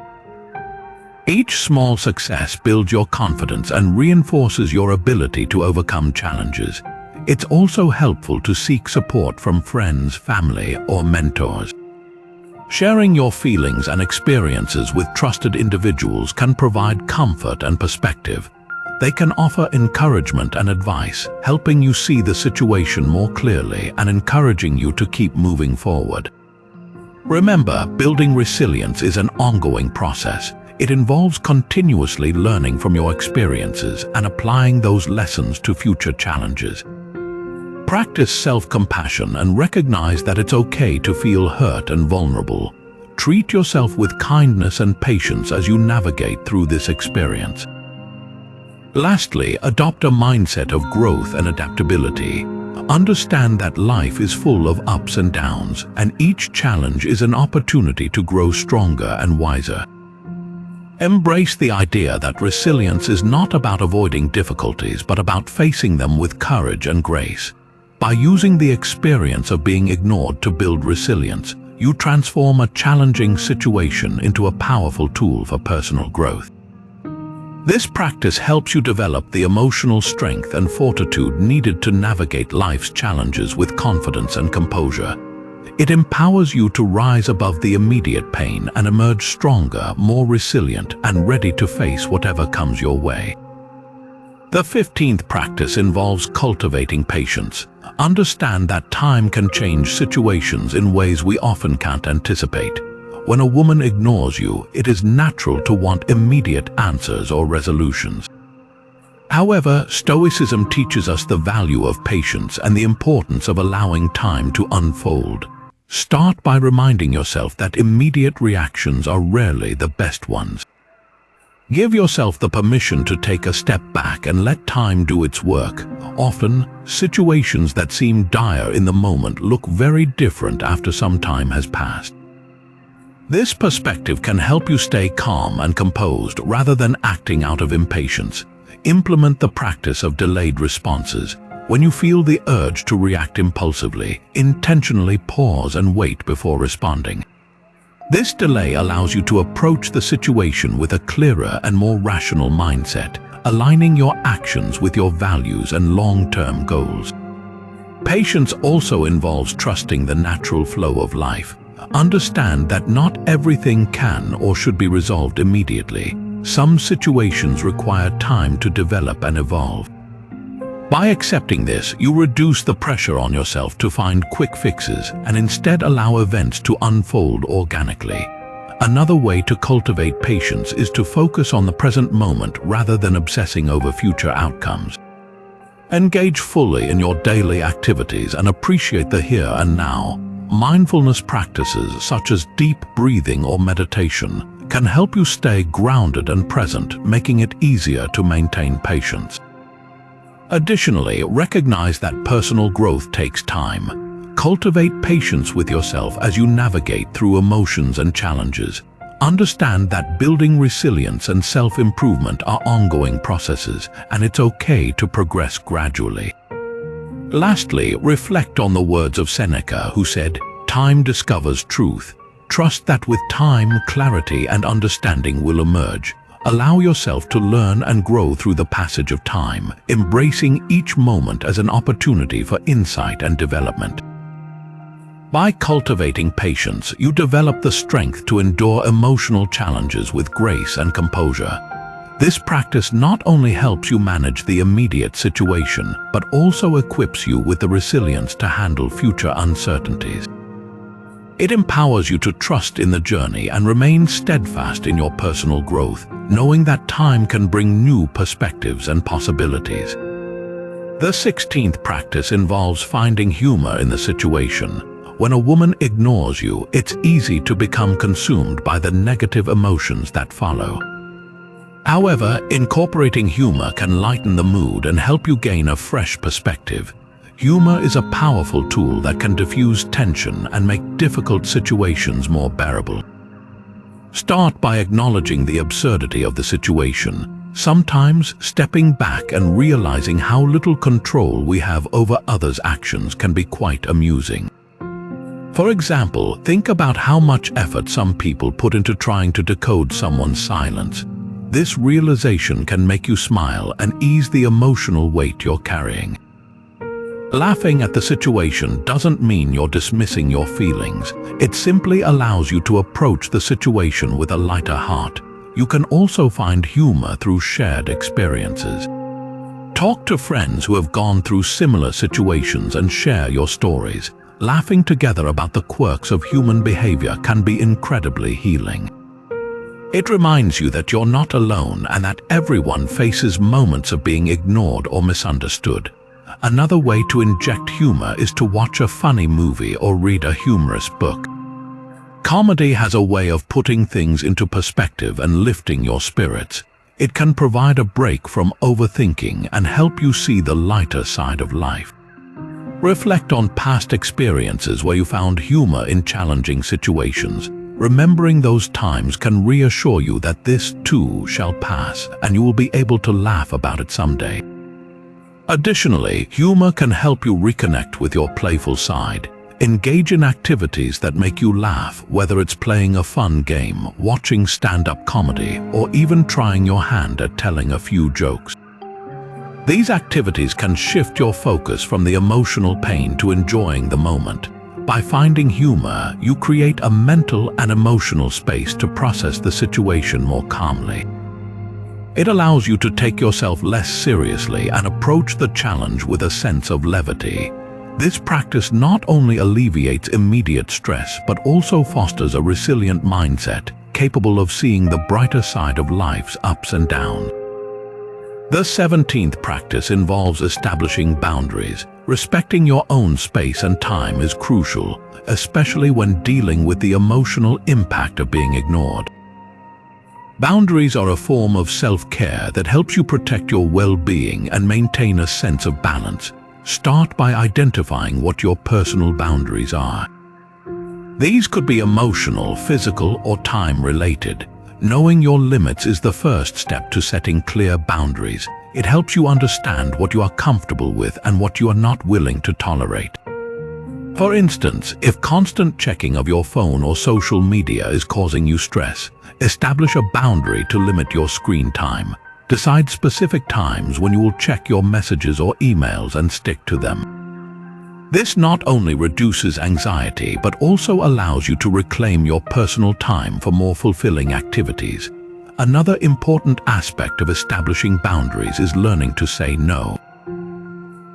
Each small success builds your confidence and reinforces your ability to overcome challenges. It's also helpful to seek support from friends, family, or mentors. Sharing your feelings and experiences with trusted individuals can provide comfort and perspective. They can offer encouragement and advice, helping you see the situation more clearly and encouraging you to keep moving forward. Remember, building resilience is an ongoing process. It involves continuously learning from your experiences and applying those lessons to future challenges. Practice self-compassion and recognize that it's okay to feel hurt and vulnerable. Treat yourself with kindness and patience as you navigate through this experience. Lastly, adopt a mindset of growth and adaptability. Understand that life is full of ups and downs, and each challenge is an opportunity to grow stronger and wiser. Embrace the idea that resilience is not about avoiding difficulties, but about facing them with courage and grace. By using the experience of being ignored to build resilience, you transform a challenging situation into a powerful tool for personal growth. This practice helps you develop the emotional strength and fortitude needed to navigate life's challenges with confidence and composure. It empowers you to rise above the immediate pain and emerge stronger, more resilient, and ready to face whatever comes your way. The 15th practice involves cultivating patience. Understand that time can change situations in ways we often can't anticipate. When a woman ignores you, it is natural to want immediate answers or resolutions. However, Stoicism teaches us the value of patience and the importance of allowing time to unfold. Start by reminding yourself that immediate reactions are rarely the best ones. Give yourself the permission to take a step back and let time do its work. Often, situations that seem dire in the moment look very different after some time has passed. This perspective can help you stay calm and composed rather than acting out of impatience. Implement the practice of delayed responses. When you feel the urge to react impulsively, intentionally pause and wait before responding. This delay allows you to approach the situation with a clearer and more rational mindset, aligning your actions with your values and long-term goals. Patience also involves trusting the natural flow of life. Understand that not everything can or should be resolved immediately. Some situations require time to develop and evolve. By accepting this, you reduce the pressure on yourself to find quick fixes and instead allow events to unfold organically. Another way to cultivate patience is to focus on the present moment rather than obsessing over future outcomes. Engage fully in your daily activities and appreciate the here and now. Mindfulness practices such as deep breathing or meditation can help you stay grounded and present, making it easier to maintain patience. Additionally, recognize that personal growth takes time. Cultivate patience with yourself as you navigate through emotions and challenges. Understand that building resilience and self-improvement are ongoing processes, and it's okay to progress gradually. Lastly, reflect on the words of Seneca, who said, "Time discovers truth. Trust that with time, clarity and understanding will emerge." Allow yourself to learn and grow through the passage of time, embracing each moment as an opportunity for insight and development. By cultivating patience, you develop the strength to endure emotional challenges with grace and composure. This practice not only helps you manage the immediate situation, but also equips you with the resilience to handle future uncertainties. It empowers you to trust in the journey and remain steadfast in your personal growth, knowing that time can bring new perspectives and possibilities. The 16th practice involves finding humor in the situation. When a woman ignores you, it's easy to become consumed by the negative emotions that follow. However, incorporating humor can lighten the mood and help you gain a fresh perspective. Humor is a powerful tool that can diffuse tension and make difficult situations more bearable. Start by acknowledging the absurdity of the situation. Sometimes, stepping back and realizing how little control we have over others' actions can be quite amusing. For example, think about how much effort some people put into trying to decode someone's silence. This realization can make you smile and ease the emotional weight you're carrying. Laughing at the situation doesn't mean you're dismissing your feelings. It simply allows you to approach the situation with a lighter heart. You can also find humor through shared experiences. Talk to friends who have gone through similar situations and share your stories. Laughing together about the quirks of human behavior can be incredibly healing. It reminds you that you're not alone and that everyone faces moments of being ignored or misunderstood. Another way to inject humor is to watch a funny movie or read a humorous book. Comedy has a way of putting things into perspective and lifting your spirits. It can provide a break from overthinking and help you see the lighter side of life. Reflect on past experiences where you found humor in challenging situations. Remembering those times can reassure you that this too shall pass and you will be able to laugh about it someday. Additionally, humor can help you reconnect with your playful side. Engage in activities that make you laugh, whether it's playing a fun game, watching stand-up comedy, or even trying your hand at telling a few jokes. These activities can shift your focus from the emotional pain to enjoying the moment. By finding humor, you create a mental and emotional space to process the situation more calmly. It allows you to take yourself less seriously and approach the challenge with a sense of levity. This practice not only alleviates immediate stress, but also fosters a resilient mindset, capable of seeing the brighter side of life's ups and downs. The 17th practice involves establishing boundaries. Respecting your own space and time is crucial, especially when dealing with the emotional impact of being ignored. Boundaries are a form of self-care that helps you protect your well-being and maintain a sense of balance. Start by identifying what your personal boundaries are. These could be emotional, physical, or time-related. Knowing your limits is the first step to setting clear boundaries. It helps you understand what you are comfortable with and what you are not willing to tolerate. For instance, if constant checking of your phone or social media is causing you stress, establish a boundary to limit your screen time. Decide specific times when you will check your messages or emails and stick to them. This not only reduces anxiety, but also allows you to reclaim your personal time for more fulfilling activities. Another important aspect of establishing boundaries is learning to say no.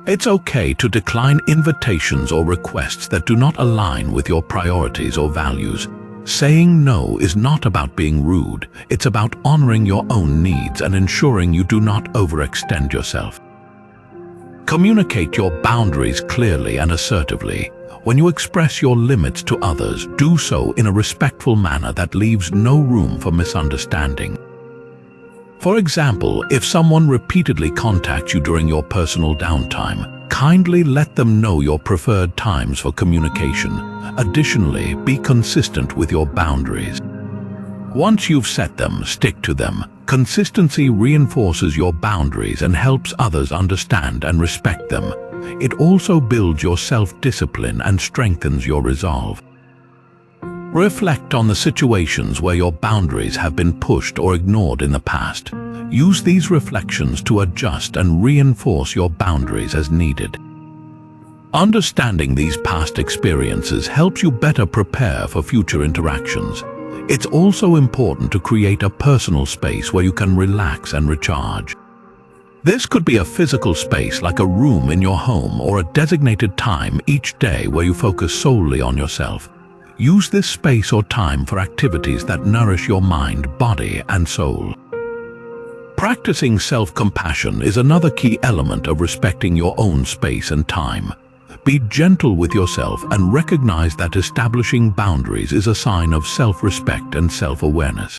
It's okay to decline invitations or requests that do not align with your priorities or values. Saying no is not about being rude, it's about honoring your own needs and ensuring you do not overextend yourself. Communicate your boundaries clearly and assertively. When you express your limits to others, do so in a respectful manner that leaves no room for misunderstanding. For example, if someone repeatedly contacts you during your personal downtime, kindly let them know your preferred times for communication. Additionally, be consistent with your boundaries. Once you've set them, stick to them. Consistency reinforces your boundaries and helps others understand and respect them. It also builds your self-discipline and strengthens your resolve. Reflect on the situations where your boundaries have been pushed or ignored in the past. Use these reflections to adjust and reinforce your boundaries as needed. Understanding these past experiences helps you better prepare for future interactions. It's also important to create a personal space where you can relax and recharge. This could be a physical space like a room in your home or a designated time each day where you focus solely on yourself. Use this space or time for activities that nourish your mind, body, and soul. Practicing self-compassion is another key element of respecting your own space and time. Be gentle with yourself and recognize that establishing boundaries is a sign of self-respect and self-awareness.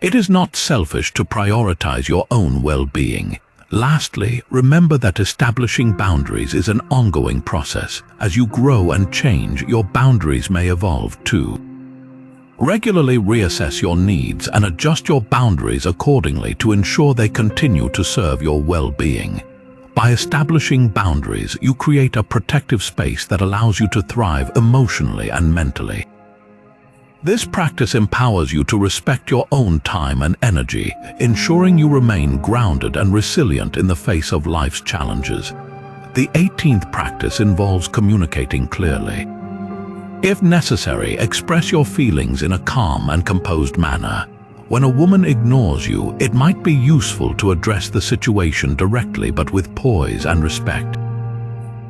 It is not selfish to prioritize your own well-being. Lastly, remember that establishing boundaries is an ongoing process. As you grow and change, your boundaries may evolve too. Regularly reassess your needs and adjust your boundaries accordingly to ensure they continue to serve your well-being. By establishing boundaries, you create a protective space that allows you to thrive emotionally and mentally. This practice empowers you to respect your own time and energy, ensuring you remain grounded and resilient in the face of life's challenges. The 18th practice involves communicating clearly. If necessary, express your feelings in a calm and composed manner. When a woman ignores you, it might be useful to address the situation directly but with poise and respect.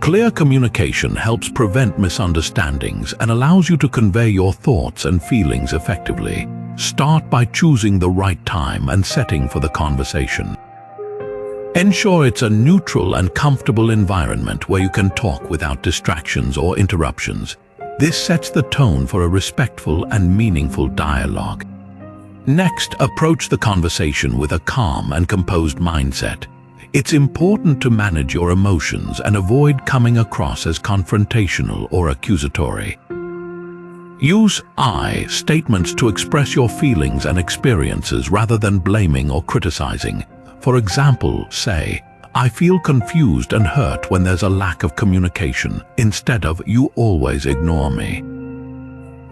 Clear communication helps prevent misunderstandings and allows you to convey your thoughts and feelings effectively. Start by choosing the right time and setting for the conversation. Ensure it's a neutral and comfortable environment where you can talk without distractions or interruptions. This sets the tone for a respectful and meaningful dialogue. Next, approach the conversation with a calm and composed mindset. It's important to manage your emotions and avoid coming across as confrontational or accusatory. Use I statements to express your feelings and experiences rather than blaming or criticizing. For example, say, "I feel confused and hurt when there's a lack of communication," instead of "you always ignore me."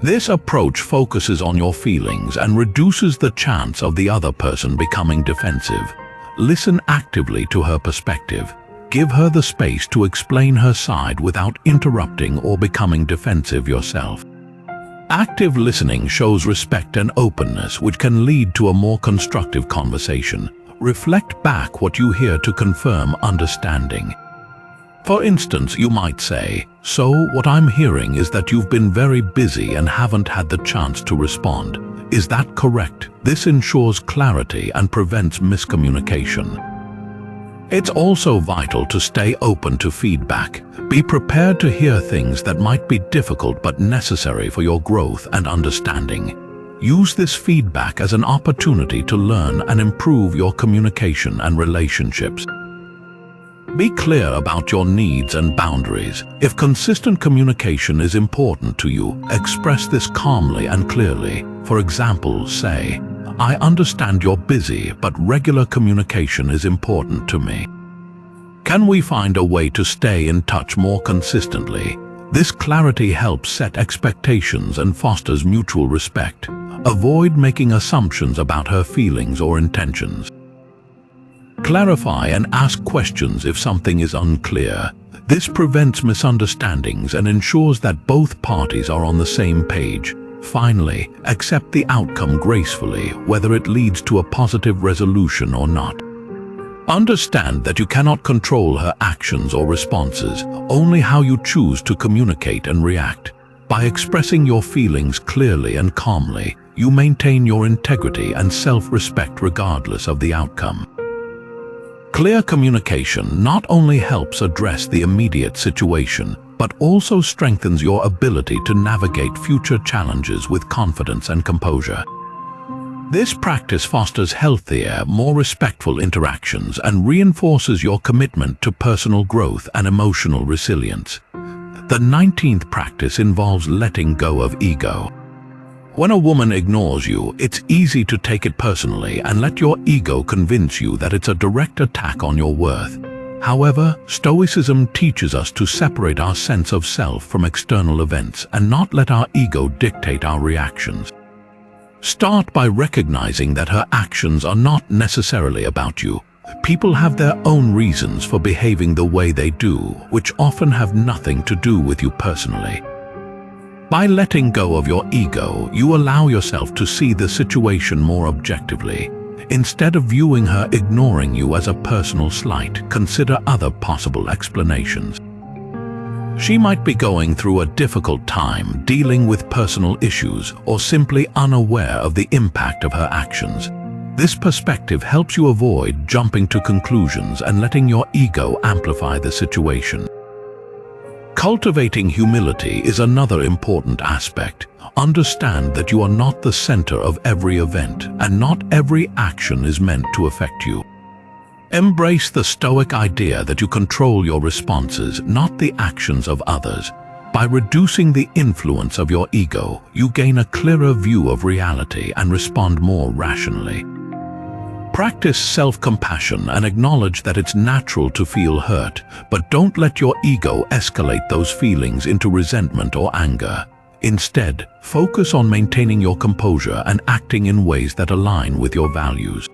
This approach focuses on your feelings and reduces the chance of the other person becoming defensive. Listen actively to her perspective. Give her the space to explain her side without interrupting or becoming defensive yourself. Active listening shows respect and openness, which can lead to a more constructive conversation. Reflect back what you hear to confirm understanding. For instance, you might say, "So, what I'm hearing is that you've been very busy and haven't had the chance to respond. Is that correct?" This ensures clarity and prevents miscommunication. It's also vital to stay open to feedback. Be prepared to hear things that might be difficult but necessary for your growth and understanding. Use this feedback as an opportunity to learn and improve your communication and relationships. Be clear about your needs and boundaries. If consistent communication is important to you, express this calmly and clearly. For example, say, "I understand you're busy, but regular communication is important to me. Can we find a way to stay in touch more consistently?" This clarity helps set expectations and fosters mutual respect. Avoid making assumptions about her feelings or intentions. Clarify and ask questions if something is unclear. This prevents misunderstandings and ensures that both parties are on the same page. Finally, accept the outcome gracefully, whether it leads to a positive resolution or not. Understand that you cannot control her actions or responses, only how you choose to communicate and react. By expressing your feelings clearly and calmly, you maintain your integrity and self-respect regardless of the outcome. Clear communication not only helps address the immediate situation, but also strengthens your ability to navigate future challenges with confidence and composure. This practice fosters healthier, more respectful interactions and reinforces your commitment to personal growth and emotional resilience. The 19th practice involves letting go of ego. When a woman ignores you, it's easy to take it personally and let your ego convince you that it's a direct attack on your worth. However, Stoicism teaches us to separate our sense of self from external events and not let our ego dictate our reactions. Start by recognizing that her actions are not necessarily about you. People have their own reasons for behaving the way they do, which often have nothing to do with you personally. By letting go of your ego, you allow yourself to see the situation more objectively. Instead of viewing her ignoring you as a personal slight, consider other possible explanations. She might be going through a difficult time, dealing with personal issues, or simply unaware of the impact of her actions. This perspective helps you avoid jumping to conclusions and letting your ego amplify the situation. Cultivating humility is another important aspect. Understand that you are not the center of every event, and not every action is meant to affect you. Embrace the Stoic idea that you control your responses, not the actions of others. By reducing the influence of your ego, you gain a clearer view of reality and respond more rationally. Practice self-compassion and acknowledge that it's natural to feel hurt, but don't let your ego escalate those feelings into resentment or anger. Instead, focus on maintaining your composure and acting in ways that align with your values.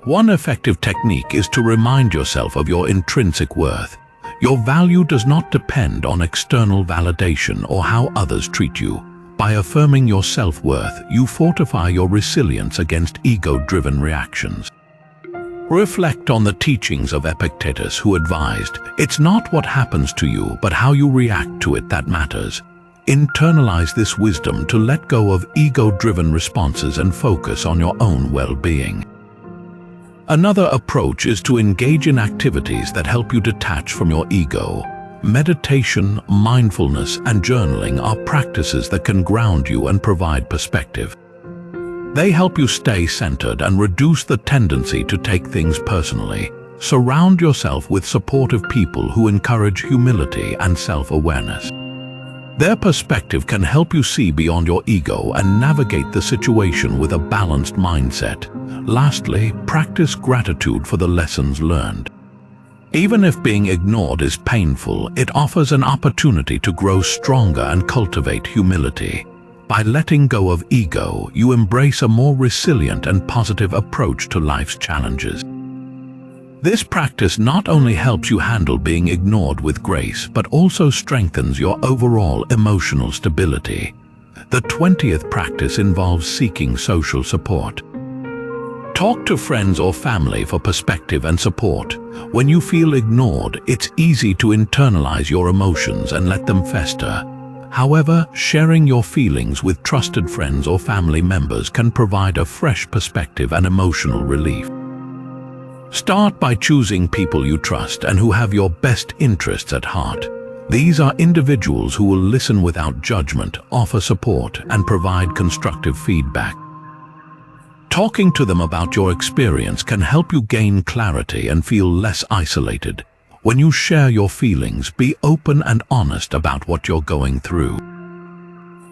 One effective technique is to remind yourself of your intrinsic worth. Your value does not depend on external validation or how others treat you. By affirming your self-worth, you fortify your resilience against ego-driven reactions. Reflect on the teachings of Epictetus, who advised, "It's not what happens to you, but how you react to it that matters." Internalize this wisdom to let go of ego-driven responses and focus on your own well-being. Another approach is to engage in activities that help you detach from your ego. Meditation, mindfulness, and journaling are practices that can ground you and provide perspective. They help you stay centered and reduce the tendency to take things personally. Surround yourself with supportive people who encourage humility and self-awareness. Their perspective can help you see beyond your ego and navigate the situation with a balanced mindset. Lastly, practice gratitude for the lessons learned. Even if being ignored is painful, it offers an opportunity to grow stronger and cultivate humility. By letting go of ego, you embrace a more resilient and positive approach to life's challenges. This practice not only helps you handle being ignored with grace, but also strengthens your overall emotional stability. The 20th practice involves seeking social support. Talk to friends or family for perspective and support. When you feel ignored, it's easy to internalize your emotions and let them fester. However, sharing your feelings with trusted friends or family members can provide a fresh perspective and emotional relief. Start by choosing people you trust and who have your best interests at heart. These are individuals who will listen without judgment, offer support, and provide constructive feedback. Talking to them about your experience can help you gain clarity and feel less isolated. When you share your feelings, be open and honest about what you're going through.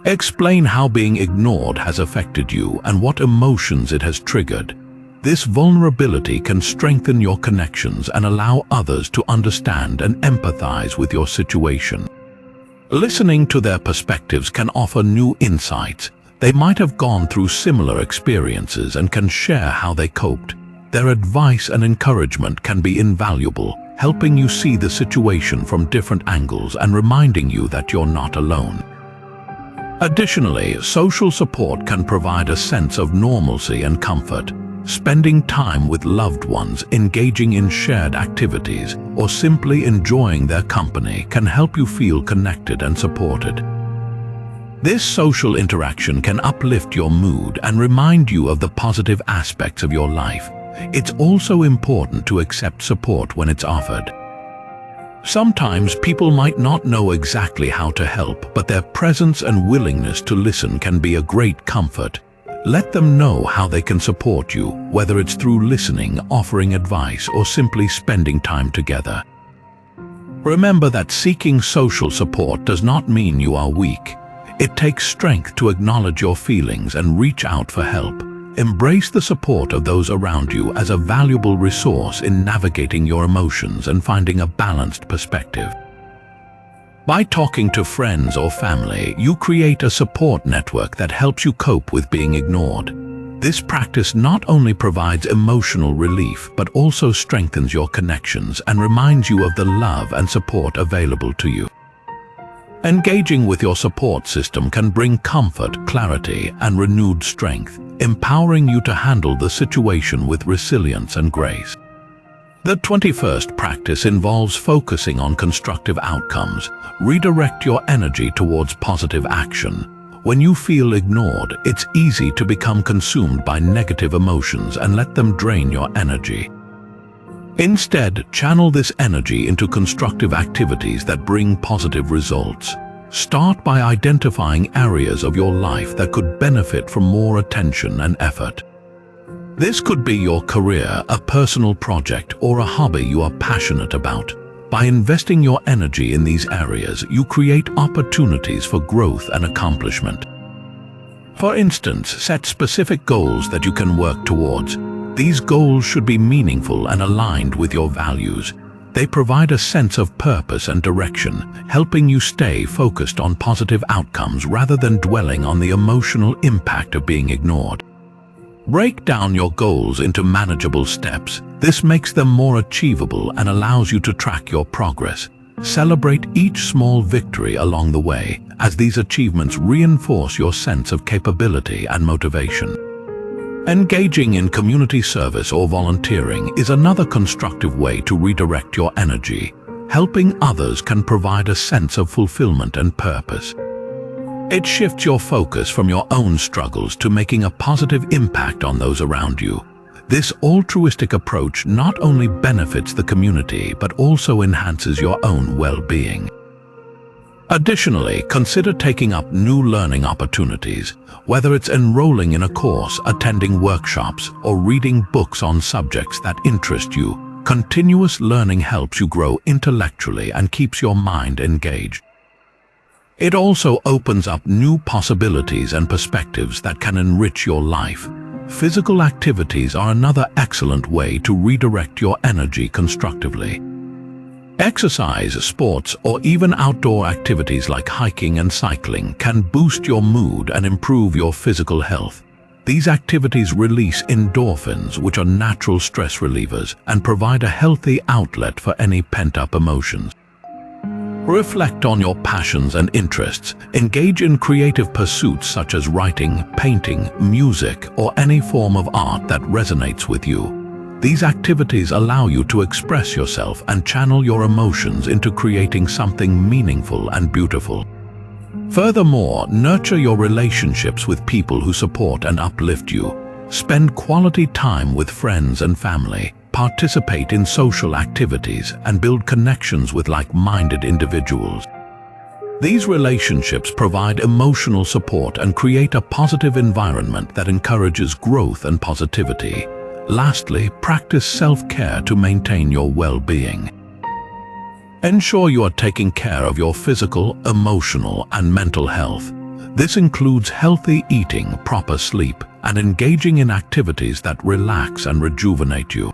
Explain how being ignored has affected you and what emotions it has triggered. This vulnerability can strengthen your connections and allow others to understand and empathize with your situation. Listening to their perspectives can offer new insights. They might have gone through similar experiences and can share how they coped. Their advice and encouragement can be invaluable, helping you see the situation from different angles and reminding you that you're not alone. Additionally, social support can provide a sense of normalcy and comfort. Spending time with loved ones, engaging in shared activities, or simply enjoying their company can help you feel connected and supported. This social interaction can uplift your mood and remind you of the positive aspects of your life. It's also important to accept support when it's offered. Sometimes people might not know exactly how to help, but their presence and willingness to listen can be a great comfort. Let them know how they can support you, whether it's through listening, offering advice, or simply spending time together. Remember that seeking social support does not mean you are weak. It takes strength to acknowledge your feelings and reach out for help. Embrace the support of those around you as a valuable resource in navigating your emotions and finding a balanced perspective. By talking to friends or family, you create a support network that helps you cope with being ignored. This practice not only provides emotional relief, but also strengthens your connections and reminds you of the love and support available to you. Engaging with your support system can bring comfort, clarity, and renewed strength, empowering you to handle the situation with resilience and grace. The 21st practice involves focusing on constructive outcomes. Redirect your energy towards positive action. When you feel ignored, it's easy to become consumed by negative emotions and let them drain your energy. Instead, channel this energy into constructive activities that bring positive results. Start by identifying areas of your life that could benefit from more attention and effort. This could be your career, a personal project, or a hobby you are passionate about. By investing your energy in these areas, you create opportunities for growth and accomplishment. For instance, set specific goals that you can work towards. These goals should be meaningful and aligned with your values. They provide a sense of purpose and direction, helping you stay focused on positive outcomes rather than dwelling on the emotional impact of being ignored. Break down your goals into manageable steps. This makes them more achievable and allows you to track your progress. Celebrate each small victory along the way, as these achievements reinforce your sense of capability and motivation. Engaging in community service or volunteering is another constructive way to redirect your energy. Helping others can provide a sense of fulfillment and purpose. It shifts your focus from your own struggles to making a positive impact on those around you. This altruistic approach not only benefits the community but also enhances your own well-being. Additionally, consider taking up new learning opportunities. Whether it's enrolling in a course, attending workshops, or reading books on subjects that interest you, continuous learning helps you grow intellectually and keeps your mind engaged. It also opens up new possibilities and perspectives that can enrich your life. Physical activities are another excellent way to redirect your energy constructively. Exercise, sports, or even outdoor activities like hiking and cycling can boost your mood and improve your physical health. These activities release endorphins, which are natural stress relievers, and provide a healthy outlet for any pent-up emotions. Reflect on your passions and interests. Engage in creative pursuits such as writing, painting, music, or any form of art that resonates with you. These activities allow you to express yourself and channel your emotions into creating something meaningful and beautiful. Furthermore, nurture your relationships with people who support and uplift you. Spend quality time with friends and family. Participate in social activities and build connections with like-minded individuals. These relationships provide emotional support and create a positive environment that encourages growth and positivity. Lastly, practice self-care to maintain your well-being. Ensure you are taking care of your physical, emotional, and mental health. This includes healthy eating, proper sleep, and engaging in activities that relax and rejuvenate you.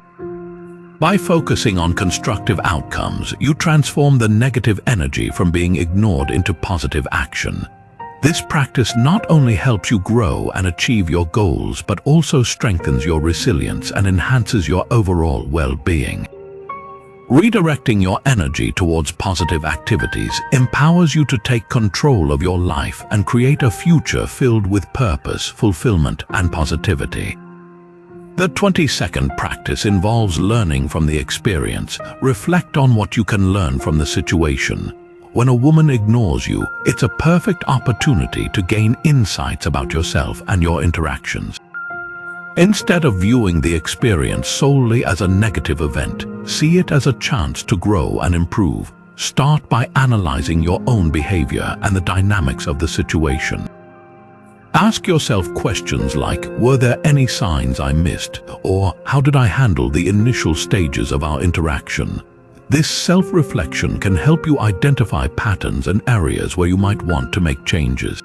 By focusing on constructive outcomes, you transform the negative energy from being ignored into positive action. This practice not only helps you grow and achieve your goals, but also strengthens your resilience and enhances your overall well-being. Redirecting your energy towards positive activities empowers you to take control of your life and create a future filled with purpose, fulfillment, and positivity. The 20-second practice involves learning from the experience. Reflect on what you can learn from the situation. When a woman ignores you, it's a perfect opportunity to gain insights about yourself and your interactions. Instead of viewing the experience solely as a negative event, see it as a chance to grow and improve. Start by analyzing your own behavior and the dynamics of the situation. Ask yourself questions like, were there any signs I missed? Or how did I handle the initial stages of our interaction? This self-reflection can help you identify patterns and areas where you might want to make changes.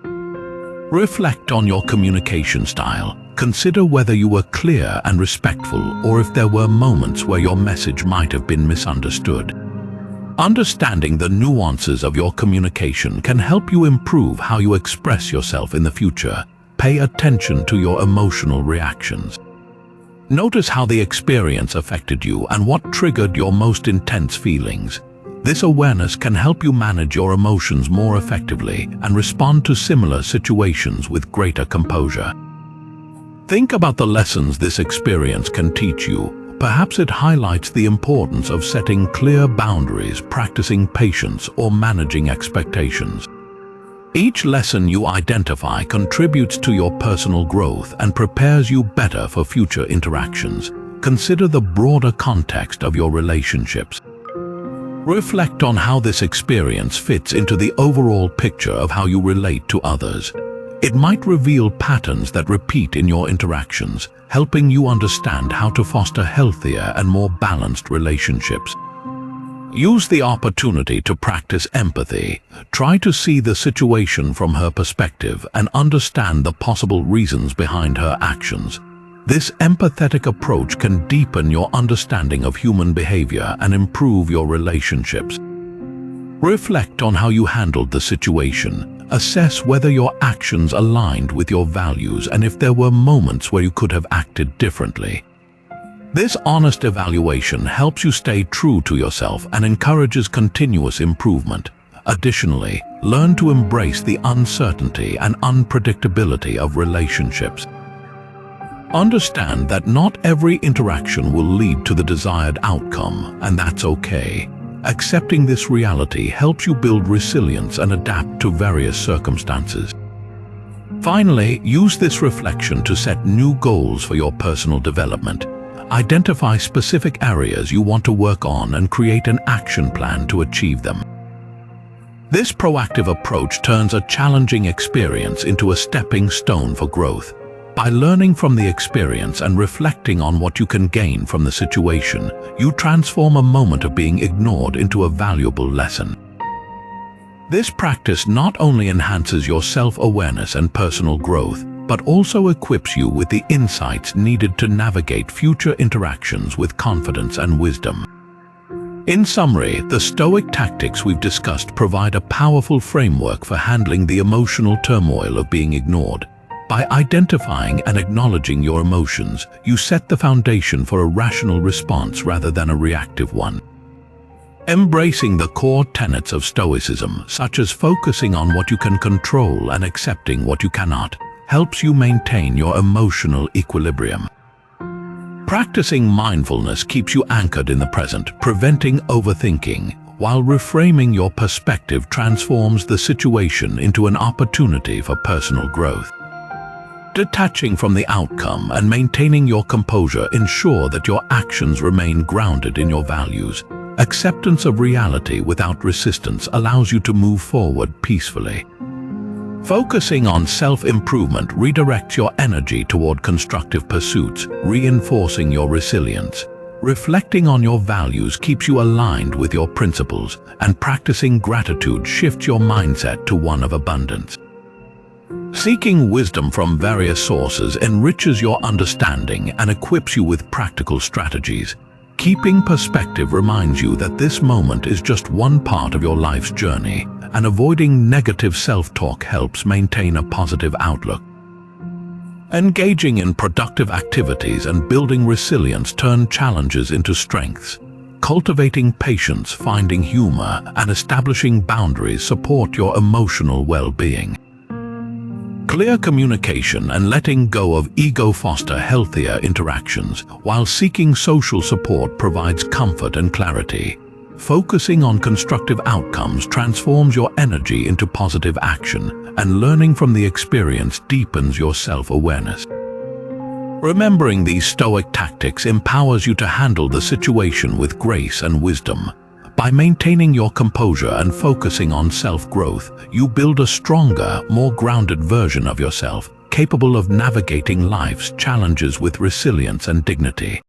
Reflect on your communication style. Consider whether you were clear and respectful, or if there were moments where your message might have been misunderstood. Understanding the nuances of your communication can help you improve how you express yourself in the future. Pay attention to your emotional reactions. Notice how the experience affected you and what triggered your most intense feelings. This awareness can help you manage your emotions more effectively and respond to similar situations with greater composure. Think about the lessons this experience can teach you. Perhaps it highlights the importance of setting clear boundaries, practicing patience, or managing expectations. Each lesson you identify contributes to your personal growth and prepares you better for future interactions. Consider the broader context of your relationships. Reflect on how this experience fits into the overall picture of how you relate to others. It might reveal patterns that repeat in your interactions, helping you understand how to foster healthier and more balanced relationships. Use the opportunity to practice empathy. Try to see the situation from her perspective and understand the possible reasons behind her actions. This empathetic approach can deepen your understanding of human behavior and improve your relationships. Reflect on how you handled the situation. Assess whether your actions aligned with your values and if there were moments where you could have acted differently. This honest evaluation helps you stay true to yourself and encourages continuous improvement. Additionally, learn to embrace the uncertainty and unpredictability of relationships. Understand that not every interaction will lead to the desired outcome, and that's okay. Accepting this reality helps you build resilience and adapt to various circumstances. Finally, use this reflection to set new goals for your personal development. Identify specific areas you want to work on and create an action plan to achieve them. This proactive approach turns a challenging experience into a stepping stone for growth. By learning from the experience and reflecting on what you can gain from the situation, you transform a moment of being ignored into a valuable lesson. This practice not only enhances your self-awareness and personal growth, but also equips you with the insights needed to navigate future interactions with confidence and wisdom. In summary, the Stoic tactics we've discussed provide a powerful framework for handling the emotional turmoil of being ignored. By identifying and acknowledging your emotions, you set the foundation for a rational response rather than a reactive one. Embracing the core tenets of Stoicism, such as focusing on what you can control and accepting what you cannot, helps you maintain your emotional equilibrium. Practicing mindfulness keeps you anchored in the present, preventing overthinking, while reframing your perspective transforms the situation into an opportunity for personal growth. Detaching from the outcome and maintaining your composure ensure that your actions remain grounded in your values. Acceptance of reality without resistance allows you to move forward peacefully. Focusing on self-improvement redirects your energy toward constructive pursuits, reinforcing your resilience. Reflecting on your values keeps you aligned with your principles, and practicing gratitude shifts your mindset to one of abundance. Seeking wisdom from various sources enriches your understanding and equips you with practical strategies. Keeping perspective reminds you that this moment is just one part of your life's journey, and avoiding negative self-talk helps maintain a positive outlook. Engaging in productive activities and building resilience turn challenges into strengths. Cultivating patience, finding humor, and establishing boundaries support your emotional well-being. Clear communication and letting go of ego foster healthier interactions, while seeking social support provides comfort and clarity. Focusing on constructive outcomes transforms your energy into positive action, and learning from the experience deepens your self-awareness. Remembering these Stoic tactics empowers you to handle the situation with grace and wisdom. By maintaining your composure and focusing on self-growth, you build a stronger, more grounded version of yourself, capable of navigating life's challenges with resilience and dignity.